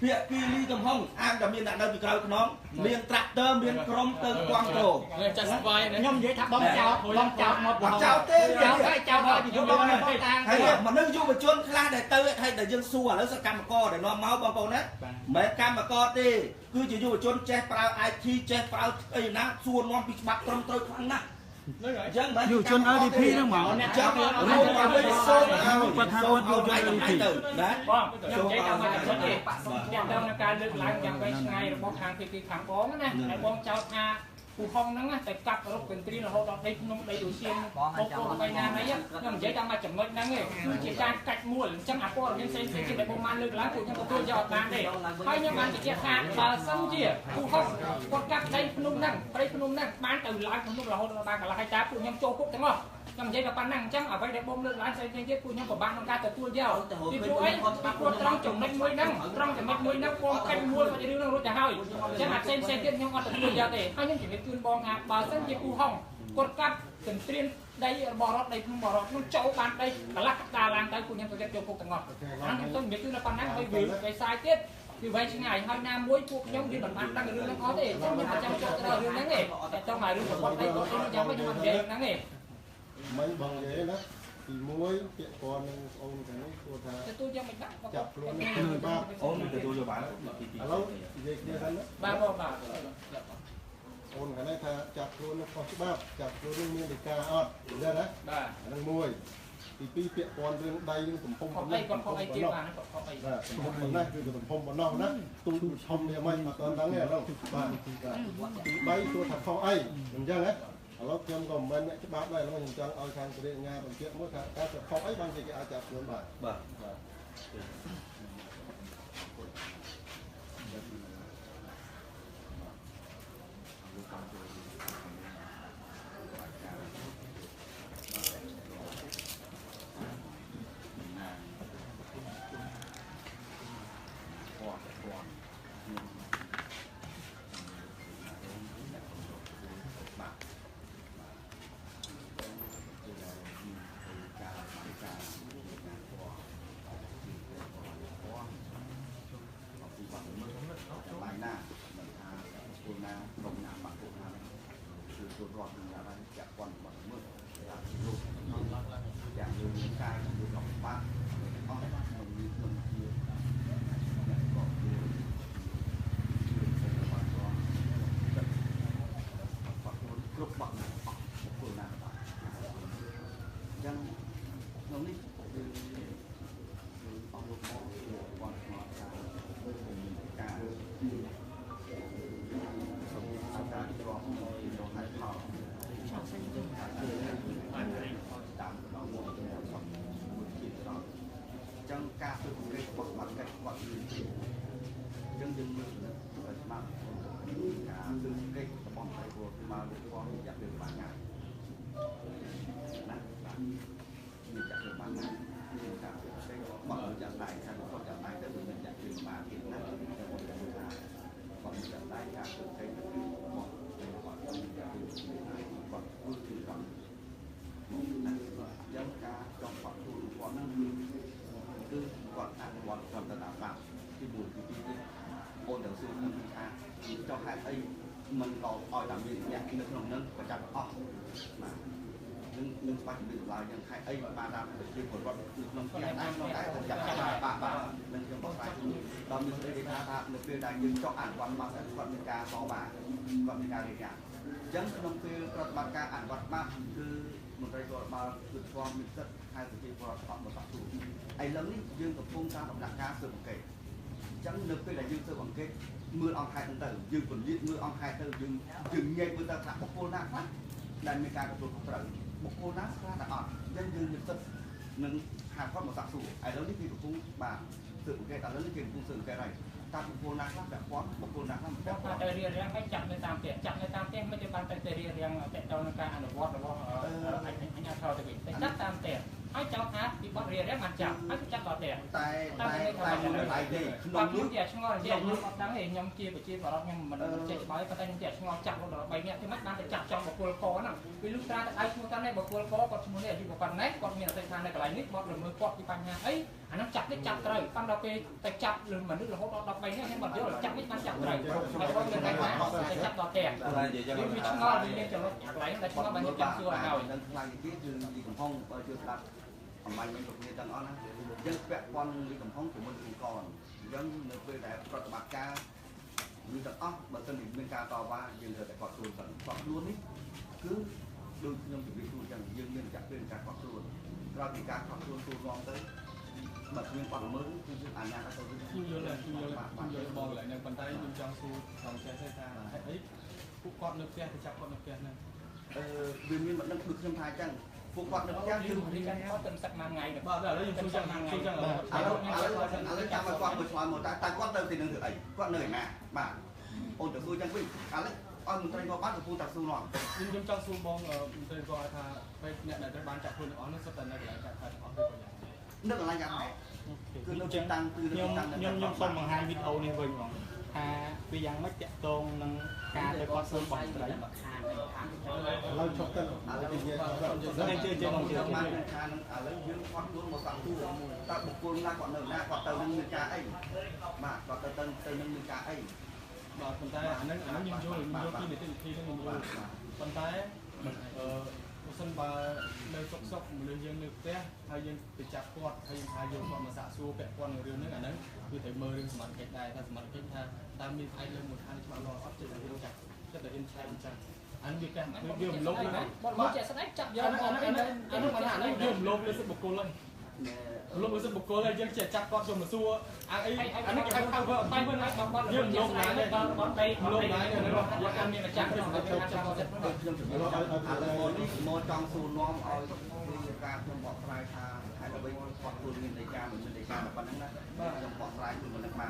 hiện kỳ đi cầm hông ăn cầm miên đạn đâu bị cào nó miên tractor miên crom tơ quang tổ nhom vậy thằng bóng chào một chào tên chào thôi thì chúng tôi có tang hay mà nâng du mà chôn kha để tơ hay để dân xua nó sẽ cầm co để nó máu bong bóng đấy mấy cam mà co đi cứ chỉ du mà chôn che prao IT che prao ấy ná xua non bị bắt trong tôi khoan nèอยู่ชนIDP นะหมอเนี่ยจับรู้ว่าเป็นโซ่ประธานวัดอยู่ชน IDP นะ ป้องใจทำมาจากคนเอกอย่างดำเนินการเลือกหลังอย่างไรไงระบบทางที่ขังป้องนะไอ้ป้องเจ้าอาผู้ห้องนั้นแต่กลับรถเป็นตรีเราได้นมได้ดูเชียนป้องไปงานไหนยังใจทำมาจากเงินนั่งเลยจิตการกัดม้วนจังอาป้องยังเซ็นจิตในประมาณเลือกหลังผู้ยังตัวหยอดมาเด็กให้ยังมันจะขาดซ้ำเจี๋ยผู้ห้องกดกัดได้พนมนั่งไปพนมนั่งบ้านตื่นหลังพนมเราบ้านกับเราให้จ้าผู้ยังโจกุ๊กจังหวะยังใจกับปานนั่งจังเอาไปเด็กบ่มเลือกหลังใส่เจี๊ยบผู้ยังกับบ้านต้องการแต่ตัวเดียวที่ผู้ไอ้ผู้ตรองจมเม็ดมวยนั่งตรองจมเม็ดมวยนั่งป้องกันมวยก็จะเรื่องรู้จะให้จะหัดเซ็นที่ยังเอาแต่ตัวเดียวเด็กให้ยังถึงคืนบองหาบาเส้นที่ผู้ห้องกดกัดถึงเตรียมได้บอรถได้พุ่งบอรถมันโจบ้านได้กระลักตาลางได้ผู้ยังตัวเดียวโจกุ๊กจังหวะนั่นต้องเด็กคือเราปานนั่งไปวิวไปสายเตี้ยvì vậy chứ ngày hai nam muối cuộc nhóm đi bằng đang ở nó có thể trong những trăm chỗ là đường nắng nghề trong ngày đường của đây có nó giống với những nghề nắng nghề mấy bằng ghế đó thì muối kiện con ôn cái cô thà tôi cho mình bắt chặt luôn nó ba ôn từ tôi cho bạn lâu về kia thân đó ba bao bà ôn cái này thà chặt luôn nó có ba chặt luôn nó miên để ca ọt ra đấy đang muối thì pi kiện con đương đây đương tụm phong đây còn không ai kia mà nó không ai tụm phong nàyคือตุ่มphong bọt nong đó tụm phongเนี่ยไม่มาตอนนั้นเนี่ยเราbayตัวถักphong ai mình chăng ấyเราเตรียมก่อนมันเนี่ยจะบ้าได้แล้วมันจังเอาทางประเด็นงานบางเกี่ยวกับการจะphong ấyบางทีก็อาจจะเกินไป mình còn ỏi tạm biệt nhạc nước lòng nâng và chặt ỏi nhưng phải bị lại những hai ấy mà làm được một con được lòng kia đang nó cái thật chặt bà mình không có phải đó mình đây là ta được việc đại nhưng cho ảnh quan mà sẽ quan mình ca so bà quan mình ca để cả chẳng lòng kia còn bàn ca ảnh quan màคือmột cái gọi mà được con mình rất hai từ khi qua họ một phạm thủ ấy lớn đi dươngกับphun sang động đặc ca sự một kệ chẳng được cái là dương sự bằng kệ mưa on hai từ dương còn giết mưa on hai từ dương nghe với ta thả bốc cô nát phát đại mình ca của tôi không một cô nát ra đã ọt dân dương nhập tất nâng hàng con một sạc sủ ai lớn đi của phun bà sự cái ta lớn đi phun sự cái này ta một cô nát lắm đẹp quá một cô nát lắm đẹp quáแต่เรียงให้จับในตามเตะจับในตามเตะไม่ได้บางแต่เรียงแต่เจ้าหน้าการอนุวัตหรือว่าอันนี้เขาจะเป็นแต่จับตามเตะให้เจ้าฮาร์ดที่บอสเรียงมันจับให้จับต่อเตะtạiมือไหลดิขน บาง ม ที ลูก เตะช่างเราเตะดังเองยำจีบจีบเราเนี่ยมันเจ็บไปแต่เตะช่างเราจับเราไปเนี่ยที่มัดนั่นจะจับจองบอกตัวคอน่ะวิลูกตาไอ้ช่วงนั้นเนี่ยบอกตัวคอก็ช่วงนี้อยู่กับกันไหนก็มีอะไรทางในกระไรนิดบอสหรือมือกอดที่ปัญญาเอ้ยอันนั้นจับได้จับเลยตั้งเราไปแต่จับหรือเหมือนนึกเราไปเนี่ยให้หมดเยอะจับไม่ตั้งจับเลยแต่ว่าเป็นไงนะจะจับต่อเตะวิช่างเราเรียนจะลดไหลแต่ช่างเรามันจะจับตัวเรา đang thay cái đi cầm phong ở chưa đặt mạnh mình thuộc như đang on á dân vẹn quan đi cầm phong của mình còn dân nơi quê đại còn bạc ca như đang on mà tân định bên ca to ba dân giờ tại quạt luôn tận quạt luôn ấy cứ đôi khi bị tu chẳng dân nên chặt bên cả quạt luôn ra thì cả quạt luôn tu ngon tới mà nguyên quạt mới anh nhà tôi chung vô là bò lại nè bàn tay dùng trong su trong xe xe ta là ấy phụ con nước xe thì chặt con nước xe này vì nhiên vẫn đang được thêm hai chân phụ quạt được chân nhưng mà đi cái có tên sắc mang ngày được bà đã lấy dùng trong hàng ngày lấy cha mà quạt một xoài một tay quạt đâu thì đừng thử ấy quạt nơi mà ôn được xui chân quỷ lấy ôn tay có bắt được phụ tập xu nọ nhưng dùng trong su bong tên gọi là phải nhận lại cái bán chặt luôn nó sắp tới này lại chặt thật nó được nước là nhà này cứ nó tăng từ nó tăng nhưng xong bằng hai video này mình còn vì rằng mất chạy tôn nâng ca để có sơn bóng đấy lâu chọc tân nên chưa bằng chưa mà lấy dương quạt luôn một tầng ta buộc quân ra quạt nở ra quạt tàu nâng ca ấy mà quạt tàu nâng ca ấy mà bàn tay nó nhìn vô khi để thi nó nhìn vô bàn tay sân bà nơi sọc nơi dương nước té hay dương bị chặt quạt hay dương còn mà xả xua bẹt quạt người riêng nước ảnh đấy như thể mơ riêng smart kết này ta smart kết ta mình ai lên một hai bao lo ấp trên là yêu chặt rất là inside anh bị cái dương lốp đi đấy một chạy sắt chặt giờ nó mà nó dương lốp lên sẽ bục cô lên lốp lên sẽ bục cô lên dương chạy chặt quạt dùng mà xua anh không vợ tay vươn lại bằng dương lốp này đây bằng tay lốp này nó ăn như là chặt rồi một trong số non oi ca trong bọt rai tha hay là bây quạt tuôn mình để ca mình để ca là phầnนั้นนะtrong bọt rai của mìnhมา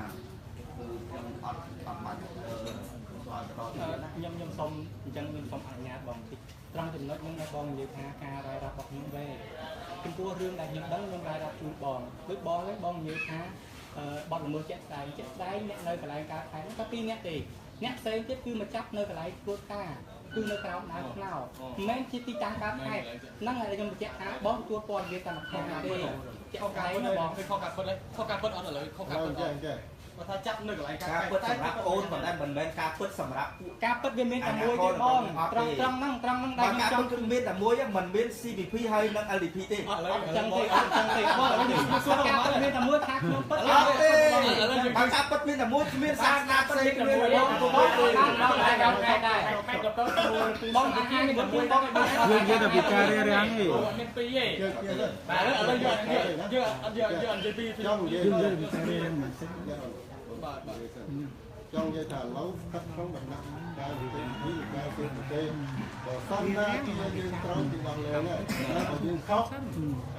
คือยังอดมันខ្ញុំសុំអញ្ចឹងខ្ញុំសុំអនុញ្ញាតបងតិចត្រង់ចំណុចហ្នឹងដែលបងនិយាយថាការរ៉ាយរ៉ាប់របស់ខ្ញុំវិញចំពោះរឿងដែលខ្ញុំដឹងខ្ញុំរ៉ាយរ៉ាប់ជូនបងដូចបងហ្នឹងបងនិយាយថាបទល្មើសជាក់ស្ដែងអ្នកនៅកន្លែងការខែហ្នឹងតែពីរអ្នកទេអ្នកផ្សេងទៀតគឺមកចាប់នៅកន្លែងធ្វើការគឺនៅក្រោមដើមខ្នោមិនមែនជាទីតាំងការខែហ្នឹងហើយខ្ញុំបញ្ជាក់ថាបងទទួលព័ត៌មានតាមខែទេជាក់ស្ដែងណាបង ខកការពិតខកការពិតអត់ឥឡូវខកការពិតអត់បើថាចាប់នៅកន្លែងការ ការពិតសម្រាប់អូនប៉ុន្តែមិនមែនការពិតសម្រាប់ ការពិតវាមានតែមួយទេបងត្រង់ហ្នឹងដែលខ្ញុំចង់គឺមានតែមួយមិនមាន CPP ហើយនិង LDP ទេអត់ចឹងទេបងខ្ញុំសួរការពិតមានតែមួយថាខ្ញុំពិតអត់ទេបើការពិតមានតែមួយគ្មានសារណាផ្សេងគ្នាបងដែរបងនិយាយមានតែមួយបងយើងនិយាយតែពីការរៀបរៀងទេ មានពីរទេបាទឥឡូវយើងនិយាយពី trong vậy យើងនិយាយពីការរៀបរៀងមិនសិន បាទ trong vậy thả lâu khắc không bằng nặng cao thì cái cao trên một cây rồi xong ra khi dương trâu thì bằng lề này nó dương khóc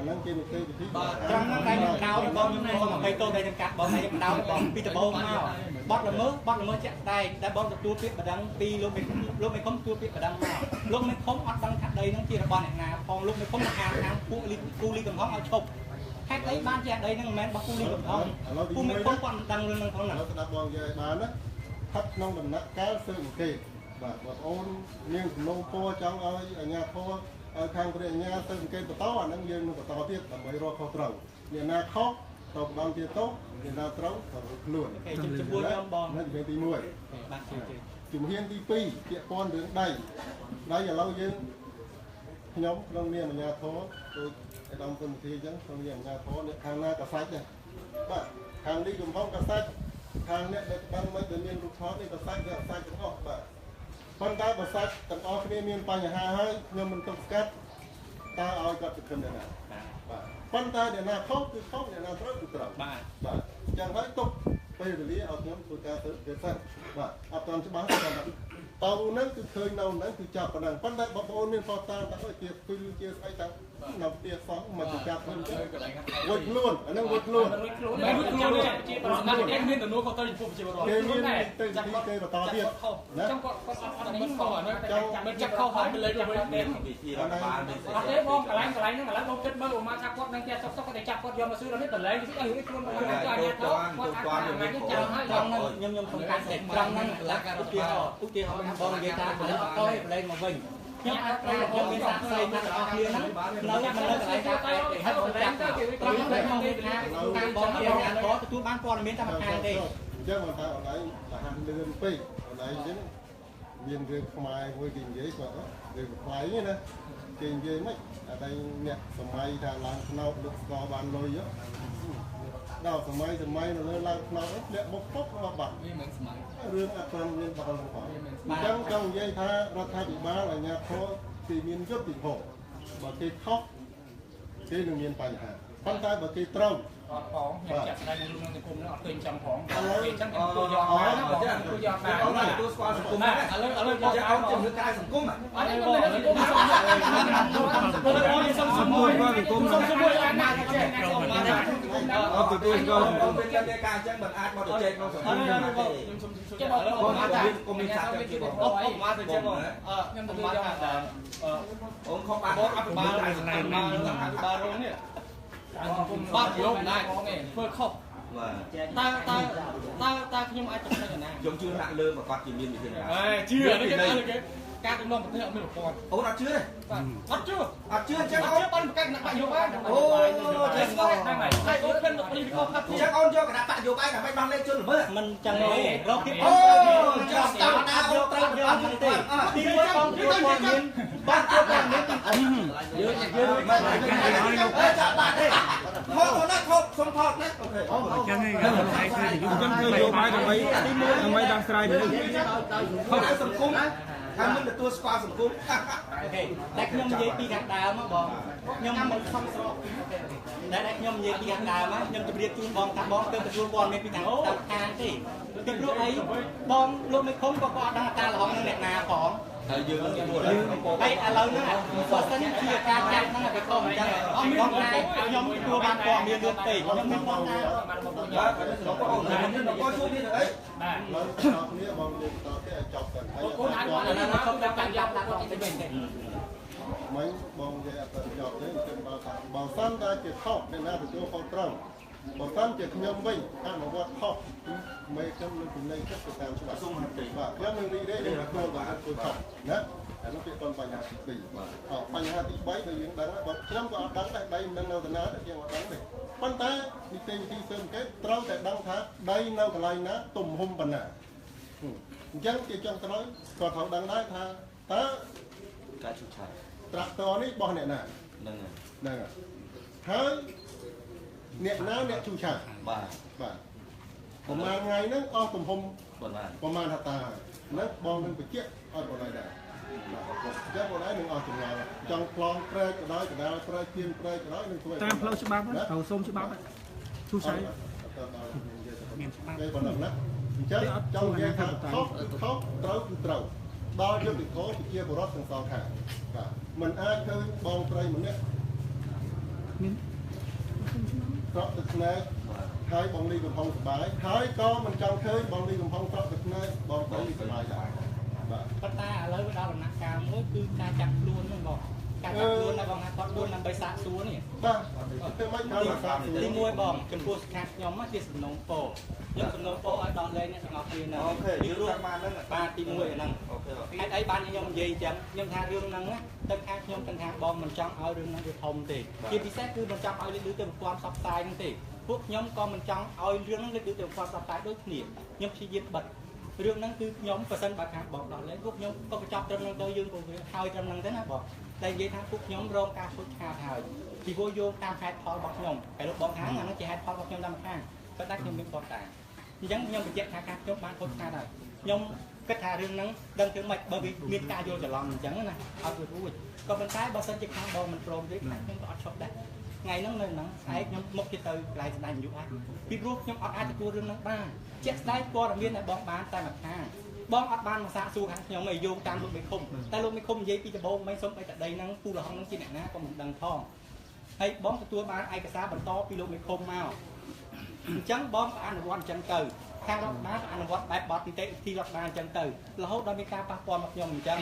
lên trên một cây thì thích ត្រង់ហ្នឹងតែខ្ញុំដៅបងខ្ញុំសូម20តូនដែលខ្ញុំកាត់បងខ្ញុំដៅបងពីដំបូងមកបត់ល្មើសជាក់ស្ដែងដែលបងទទួលពាក្យបដិងពីលោកមេឃុំទទួលពាក្យបដិងមកលោកមេឃុំអត់ដឹងថាដីហ្នឹងជារបស់អ្នកណាផងលោកមេឃុំនឹងអានខាងពួកគូលីកំហុងឲ្យឈប់ហេតុអីបានជាដីហ្នឹងមិនមែនរបស់គូលីកំហុងគូមេឃុំគាត់មិនដឹងរឿងហ្នឹងផងណា nó sẽ đáp bằng vậy bà nó thắt nông đầm nặng cá sư một cây và ôn nhưng nông po trong ở nhà po ở khang của nhà sư một cây to anh đang dương nó to tiết tầm mấy ro khó trâu nhà na khó tàu bằng tiết tốt nhà na trâu tàu luôn ចំពោះខ្ញុំបង nó về tí muội បាទជឿ ជំហានទី2ពាក់ព័ន្ធរឿងដៃឥឡូវយើងខ្ញុំក្នុងនាមអាជ្ញាធរដូចឯកឧត្តមគុណធីអញ្ចឹងក្នុងនាមអាជ្ញាធរអ្នកខាងណាក៏សាច់ដែរបាទខាងនេះកំហុសក៏សាច់ខាងអ្នកដែលបានមិនដែលមានរូបថតនេះក៏សាច់វាសាច់ទាំងអស់បាទប៉ុន្តែបើសាច់ទាំងអស់គ្នាមានបញ្ហាហើយខ្ញុំមិនទុកស្កាត់តើឲ្យគាត់ទៅខំដែរណាបាទប៉ុន្តែអ្នកណាខុសគឺខុសអ្នកណាត្រូវគឺត្រូវបាទអញ្ចឹងហើយទុកពេលវេលាឲ្យខ្ញុំធ្វើការទៅសិនបាទអត់ទាន់ច្បាស់ទេតើនឹងគឺឃើញនៅហ្នឹងគឺចាប់ប៉ុណ្ណឹងប៉ុន្តែបងប្អូនមានផតតាទៅជាគឺជាស្អីតានៅផ្ទះសោះមកចាប់ខ្លួនវុចខ្លួនអាហ្នឹងវុចខ្លួនមិនវុចខ្លួនទេជាប្រមាណគេមានទំនួលខុសត្រូវចំពោះប្រជាពលរដ្ឋគេមានទៅទីគេបន្តទៀតណាចាំគាត់អត់មានខុសអានោះមិនចាប់ខុសហើយទៅលើទៅវិញទេវិធីរដ្ឋបាលនេះអត់ទេបងកន្លែងហ្នឹងឥឡូវបងគិតមើលឧមាថាគាត់នឹងផ្ទះសុកគាត់តែចាប់គាត់យកមកស៊ឺដល់នេះតលែងទៅឲ្យខ្លួនមកជួយអាញាធរគាត់អាចហ្នឹងចាំហើយខ្ញុំសំខាន់តែត្រង់ហ្នឹងកន្លះឧទាហរណ៍បងនិយាយថាកន្លះអត់លែងមកវិញខ្ញុំអាចខ្ញុំមានសាស្ត្រីទាំងអស់គ្នាហ្នឹងនៅមិននៅកន្លែងការតែហើយបងចាំទៅត្រង់តែមកថាតាមបងជាអានក៏ទទួលបានព័ត៌មានតែមួយខាងទេអញ្ចឹងបងថាអនឡាញតែហាក់លឿនពេកអនឡាញអញ្ចឹងមានរឿងខ្មែរមួយគេនិយាយគាត់រឿងខ្លាយណាគេនិយាយមិនតែអ្នកសម័យថាឡើងខ្នោតលុកស្គរបានលុយដល់សម័យនៅលើឡើងខ្នោតលាក់មុខពុកមកបាត់វាមិនសម័យរឿងអត់ទាន់មានបាល់ផងអញ្ចឹងចង់និយាយថារដ្ឋាភិបាលអាជ្ញាធរគេមានយុទ្ធវិធីបើគេខុសគេនឹងមានបញ្ហាប៉ុន្តែបើគេត្រូវអត់ផងខ្ញុំចាក់ស្ដែងនៅក្នុងសង្គមនោះអត់ឃើញចាំផងគេអញ្ចឹងខ្ញុំគួរយកបានបងគួរយកបានអូនទទួលស្គាល់សង្គមឥឡូវបងចង់ជំរឿនការសង្គមអត់ទេបងសង្គមបងសុំមួយបងសង្គមអាណាចេះខ្ញុំមកអត់ទទួលស្គាល់សង្គមពេលមានការអញ្ចឹងមិនអាចមកទៅជែកក្នុងសង្គមខ្ញុំសុំចេះបងអាចថាគុំមានសាស្ត្រគេបងអត់មកទៅចេះបងខ្ញុំទៅយកថាអូនខំបានបងអភិបាលអភិបាលរងនេះបាត់លោកណាបងឯងធ្វើខុសតើខ្ញុំអាចទៅណាខ្ញុំជឿថាលើមកគាត់ជាមានវិធានការជឿគេការដំណងប្រទេសអត់មានប្រព័ន្ធអូនអត់ជឿទេអត់ជឿអញ្ចឹងអូនបានប្រកាសគណៈបកយោបាយអូចេះស្គាល់ហ្នឹងហើយអូនเป็นពីខុសខាត់អញ្ចឹងអូនយកគណៈបកយោបាយដើម្បីដោះលែងជនល្មើសមិនចឹងទេរកគេអូចាំស្ដាប់ណាអូនត្រូវយកទៅទេទីមួយបងជួយព័ត៌មានបានជួយព័ត៌មានយើងមិនចាំបាត់ទេខុសណាខុសសុំថតណាអូខេចឹងឯងខ្ញុំធ្វើយោបាយដើម្បីដោះស្រាយនេះខុសសង្គមថាមិនទទួលស្គាល់សង្គមអូខេតែខ្ញុំនិយាយពីខាងដើមបងខ្ញុំមិនខំស្រកតែខ្ញុំនិយាយពីខាងដើមខ្ញុំជម្រាបជូនបងថាបងទៅទទួលព័ត៌មានពីខាងខាងទេពីព្រោះអីបងលោកមេឃុំក៏គាត់ដឹងការលហងនឹងអ្នកណាផងហើយយើងនឹងទទួលហើយឥឡូវហ្នឹងបើសិនជាការចាប់ហ្នឹងទៅខុសអញ្ចឹងអត់មានណាខ្ញុំទទួលបានព័ត៌មានលឿនពេកខ្ញុំមានបងថាបាទបងខ្ញុំក៏ជួបនេះទៅអីបាទលើគ្នាបងនិយាយតទៅឲ្យចប់ទៅហើយកូនអាចគាត់ណាខំតាមចាប់ដាក់គាត់ទៅវិញទេមិញបងនិយាយអត់ទៅចប់ទេអញ្ចឹងបើសិនតែជាខុសអ្នកណាទទួលខុសត្រូវបើសិនជាខ្ញុំវិញអនុវត្តខុសមេខ្ញុំនឹងពិន័យចិត្តទៅតាមច្បាប់សុំហត្ថលេបាទខ្ញុំនឹងរីករាយនឹងទទួលបានធ្វើខុសណាអានោះពាក្យបញ្ហាទី2បាទបញ្ហាទី3ដែលយើងដឹងបើខ្ញុំក៏អត់ដឹងដែរដៃមិននៅតាណាតែយើងអត់ដឹងទេប៉ុន្តែនីតិវិធីស៊ើបអង្កេតត្រូវតែដឹងថាដីនៅកន្លែងណាទំហំប៉ុណ្ណាអញ្ចឹងជាចុងក្រោយក៏ត្រូវដឹងដែរថាតើការឈូសឆាយត្រាក់ទ័រនេះរបស់អ្នកណាហ្នឹងហើយអ្នកណាអ្នកឈូសឆាយបាទប្រហែលថ្ងៃហ្នឹងអស់ទំហំប្រហែលហត្តាហ្នឹងបងនឹងបញ្ជាក់ឲ្យបងដែរចាំបងដែរនឹងអស់ចម្លើយចង់ខ្លងព្រែកក៏ដោយកដាលព្រែកទៀនព្រែកក៏ដោយនឹងធ្វើតាមផ្លូវច្បាប់ត្រូវសុំច្បាប់ឈូសឆាយមានច្បាប់ប៉ុណ្ណឹងណាអញ្ចឹងចង់និយាយថាខុសត្រូវគឺត្រូវដល់យុទ្ធវិធីប្រជាពលរដ្ឋទាំងសងខាងបាទมันអាចឃើញបងប្រីម្នាក់មានត្រកទឹកស្នែកហើយបងលីកំហុងសបាយហើយក៏មិនចង់ឃើញបងលីកំហុងត្រកទឹកស្នែកបងប្រីសបាយដែរបាទប៉ុន្តែឥឡូវដល់ដំណាក់កាលមួយគឺការចាប់ខ្លួនហ្នឹងបងការចាប់ខ្លួនណាបងថាគាត់ខ្លួនដើម្បីសាកសួរនេះបាទធ្វើម៉េចដល់សាកសួរទី1បងចំពោះស្កាត់ខ្ញុំជាសំណងពោខ្ញុំសំណងពោឲ្យដល់លេងអ្នកទាំងអស់គ្នាហ្នឹងអូខេយើងរួមបានហ្នឹងបាទទី1ហ្នឹងអូខេហេតុអីបានខ្ញុំនិយាយអញ្ចឹងខ្ញុំថារឿងហ្នឹងទឹកខាងខ្ញុំទាំងខាងបងមិនចង់ឲ្យរឿងហ្នឹងវាធំទេជាពិសេសគឺមិនចង់ឲ្យលើកទៅប្រព័ន្ធផ្សព្វផ្សាយហ្នឹងទេពួកខ្ញុំក៏មិនចង់ឲ្យរឿងហ្នឹងលើកទៅប្រព័ន្ធផ្សព្វផ្សាយដូចគ្នាខ្ញុំព្យាយាមបិទ រឿងហ្នឹងគឺខ្ញុំប្រសិនបើខាងបងដល់លេងពួកខ្ញុំក៏បញ្ចប់ត្រឹមហ្នឹងទៅយើងក៏ហើយត្រឹមហ្នឹងទៅណាបងតែនិយាយថាពួកខ្ញុំរងការខូចខាតហើយពីព្រោះយោងតាមហេតុផលរបស់ខ្ញុំហើយលោកបងខាងអាហ្នឹងជាហេតុផលរបស់ខ្ញុំតាមខាងប៉ុន្តែខ្ញុំមានគាត់តែអញ្ចឹងខ្ញុំបញ្ជាក់ថាការខ្ញុំបានខូចខាតហើយខ្ញុំគិតថារឿងហ្នឹងដឹងធ្វើម៉េចបើវាមានការយល់ច្រឡំអញ្ចឹងណាអត់រួចក៏ប៉ុន្តែបើសិនជាខាងបងមិនព្រមទេខាងខ្ញុំក៏អត់ឈប់ដែរថ្ងៃហ្នឹងនៅហ្នឹងស្អែកខ្ញុំមុខទៅកន្លែងស្ដាយនយោបាយពីព្រោះខ្ញុំអត់អាចទទួលរឿងហ្នឹងបានជាក់ស្ដែងព័ត៌មានដែលបងបានតែមួយខាងបងអត់បានមកសាកសួរខាងខ្ញុំឲ្យយោងតាមលោកមេឃុំតែលោកមេឃុំនិយាយពីដំបូងមិនសុំឲ្យតែដីហ្នឹងពូលហងហ្នឹងជាអ្នកណាក៏មិនដឹងផងហើយបងទទួលបានឯកសារបន្តពីលោកមេឃុំមកអញ្ចឹងបងក៏អនុវត្តអញ្ចឹងទៅខាងរដ្ឋបាលក៏អនុវត្តបែបបទនីតិវិធីរដ្ឋបាលអញ្ចឹងទៅរហូតដល់មានការប៉ះពាល់មកខ្ញុំអញ្ចឹង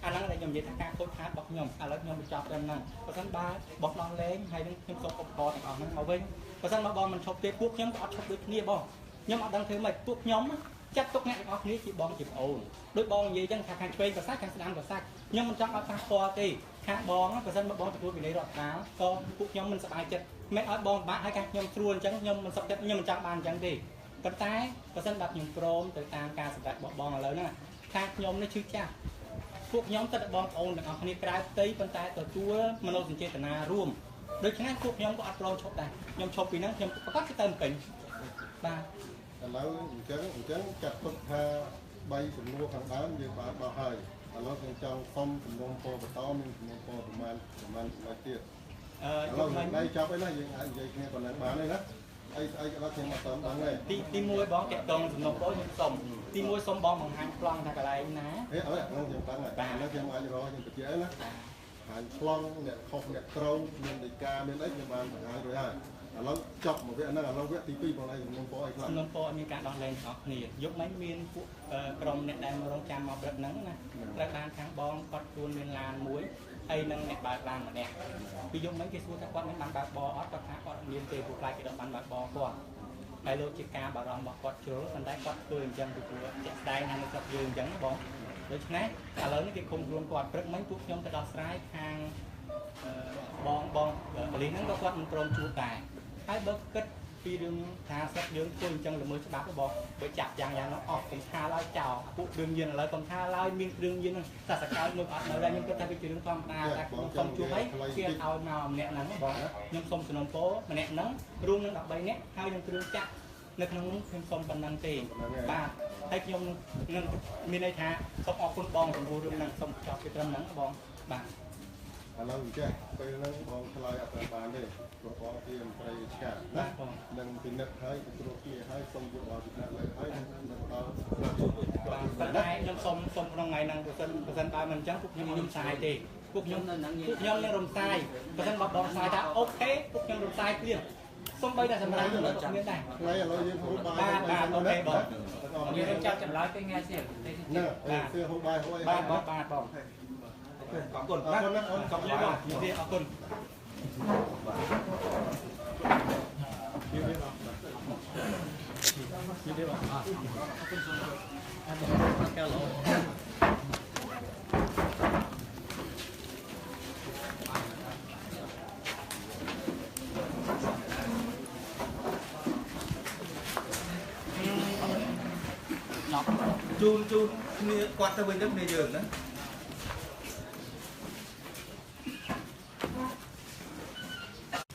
អាហ្នឹងដែលខ្ញុំនិយាយថាការខូចខាតរបស់ខ្ញុំឥឡូវខ្ញុំបញ្ចប់ត្រឹមហ្នឹងបើមិនបើបោះដល់លេងហើយនឹងខ្ញុំសូមឧបករណ៍ទាំងអស់ហ្នឹងមកវិញបើមិនមកបងមិនឈប់ទេពួកខ្ញុំក៏អត់ឈប់ដូចគ្នាបងខ្ញុំអត់ដឹងធ្វើម៉េចពួកខ្ញុំចាត់ទុកអ្នកទាំងអស់គ្នាជាបងជាប្អូនដូចបងនិយាយចឹងថាខាងឆ្វេងក៏សាច់ខាងស្ដាំក៏សាច់ខ្ញុំមិនចង់ឲ្យប៉ះពាល់ទេខាងបងបើមិនមកបងទទួលពីនៃរដ្ឋបាលក៏ពួកខ្ញុំមិនសប្បាយចិត្តមិនឲ្យបងបាក់ឲ្យខាងខ្ញុំស្រួលអញ្ចឹងខ្ញុំមិនសុខចិត្តខ្ញុំមិនចង់បានអញ្ចឹងទេប៉ុន្តែបើមិនដាក់ខ្ញុំព្រមទៅតាមការសម្រេចរបស់បងឥឡូវហ្នឹងខាងខ្ញុំនេះឈឺចាស់ពួកខ្ញុំទៅបងប្អូនទាំងអស់គ្នាក្រៅផ្ទៃប៉ុន្តែទទួលមនោសញ្ចេតនារួមដូច្នេះពួកខ្ញុំក៏អត់ព្រមឈប់ដែរខ្ញុំឈប់ពីហ្នឹងខ្ញុំប្រកាសទៅទៅពេញបាទ ឥឡូវអញ្ចឹងចាត់ទុកថា3សំណួរខាងដើមយើងបានបោះហើយឥឡូវខ្ញុំចង់សុំសំណួរពរបន្តមានសំណួរពរប្រមាណទៀតឥឡូវមិនដៃចាប់អីណាយើងអាចនិយាយគ្នាប៉ុណ្ណឹងបានទេណាអីឥឡូវខ្ញុំអត់តាមដឹងទេទី1បងតាក់ទងសំណួរពរខ្ញុំសុំទី1សុំបងបង្ហាញប្លង់ថាកន្លែងណាឥឡូវខ្ញុំដឹងហើយឥឡូវខ្ញុំអាចរកខ្ញុំបញ្ជាក់ណាហាញប្លង់អ្នកខុសអ្នកត្រូវមានដីកាមានអីខ្ញុំបានបង្ហាញរួចហើយឥឡូវចប់មកវគ្គហ្នឹងឥឡូវវគ្គទី2បងឯងសំណួរពរអីខ្លះសំណួរពរមានការដោះលែងទាំងអស់គ្នាយកមិនមានពួកក្រុមអ្នកដែលមករងចាំមកព្រឹកហ្នឹងណាត្រូវបានខាងបងគាត់ជួនមានឡានមួយហើយនឹងអ្នកបើកឡានម្នាក់ពីយកមិនគេសួរថាគាត់មិនបានបើកបរអត់គាត់ថាគាត់មានទេពួកខ្លាចគេដល់បានបើកបរគាត់ហើយលោកជាការបារម្ភរបស់គាត់ជ្រុលប៉ុន្តែគាត់ធ្វើអញ្ចឹងពីព្រោះជាក់ស្ដែងថានៅស្រុកយើងអញ្ចឹងបងដូច្នេះឥឡូវនេះគេឃុំខ្លួនគាត់ព្រឹកមិញពួកខ្ញុំទៅដោះស្រាយខាងបងបលីហ្នឹងក៏គាត់មិនព្រមជួបដែរហើយបើគិតពីរឿងថាស្រុកយើងធ្វើអញ្ចឹងល្មើសច្បាប់របស់បើចាប់យ៉ាងនោះអស់កុំថាឡើយចោលពួកគ្រឿងញៀនឥឡូវកុំថាឡើយមានគ្រឿងញៀនហ្នឹងតែសកលមួយអត់នៅដែរខ្ញុំគិតថាវាជារឿងធម្មតាតែខ្ញុំសុំជួបឲ្យគេឲ្យមកម្នាក់ហ្នឹងបងខ្ញុំសុំសំណុំពរម្នាក់ហ្នឹងរួមនឹង13នាក់ហើយនឹងគ្រឿងចាក់នៅក្នុងខ្ញុំសុំប៉ុណ្ណឹងទេបាទហើយខ្ញុំនឹងមានន័យថាសូមអរគុណបងចំពោះរឿងហ្នឹងសូមចប់ពីត្រឹមហ្នឹងបងបាទឥឡូវអញ្ចឹងពេលហ្នឹងបងឆ្លើយអត់បានទេព្រោះបងជាមន្ត្រីឆ្កាណានឹងពិនិត្យហើយត្រួតគ្នាហើយសូមយកបទពិសោធន៍លើហើយនឹងដល់ប៉ុន្តែខ្ញុំសូមក្នុងថ្ងៃហ្នឹងបើសិនបើមិនអញ្ចឹងពួកខ្ញុំរំសាយទេពួកខ្ញុំនឹងរំសាយបើសិនបើបងសាយថាអូខេពួកខ្ញុំរំសាយទៀតសូមបីតែសម្រាប់ខ្ញុំអត់មានដែរថ្ងៃឥឡូវយើងហូបបាយបាទអូខេបងយើងចាប់ចម្លើយពេលថ្ងៃស្អែកហ្នឹងគឺហូបបាយហូបអីបាទបងអរគុណអរគុណណាអរគុណបងនិយាយអរគុណនិយាយបងនិយាយបងអរគុណសូមអរគុណកែឡូជូនគ្នាគាត់ទៅវិញទៅគ្នាយើងណា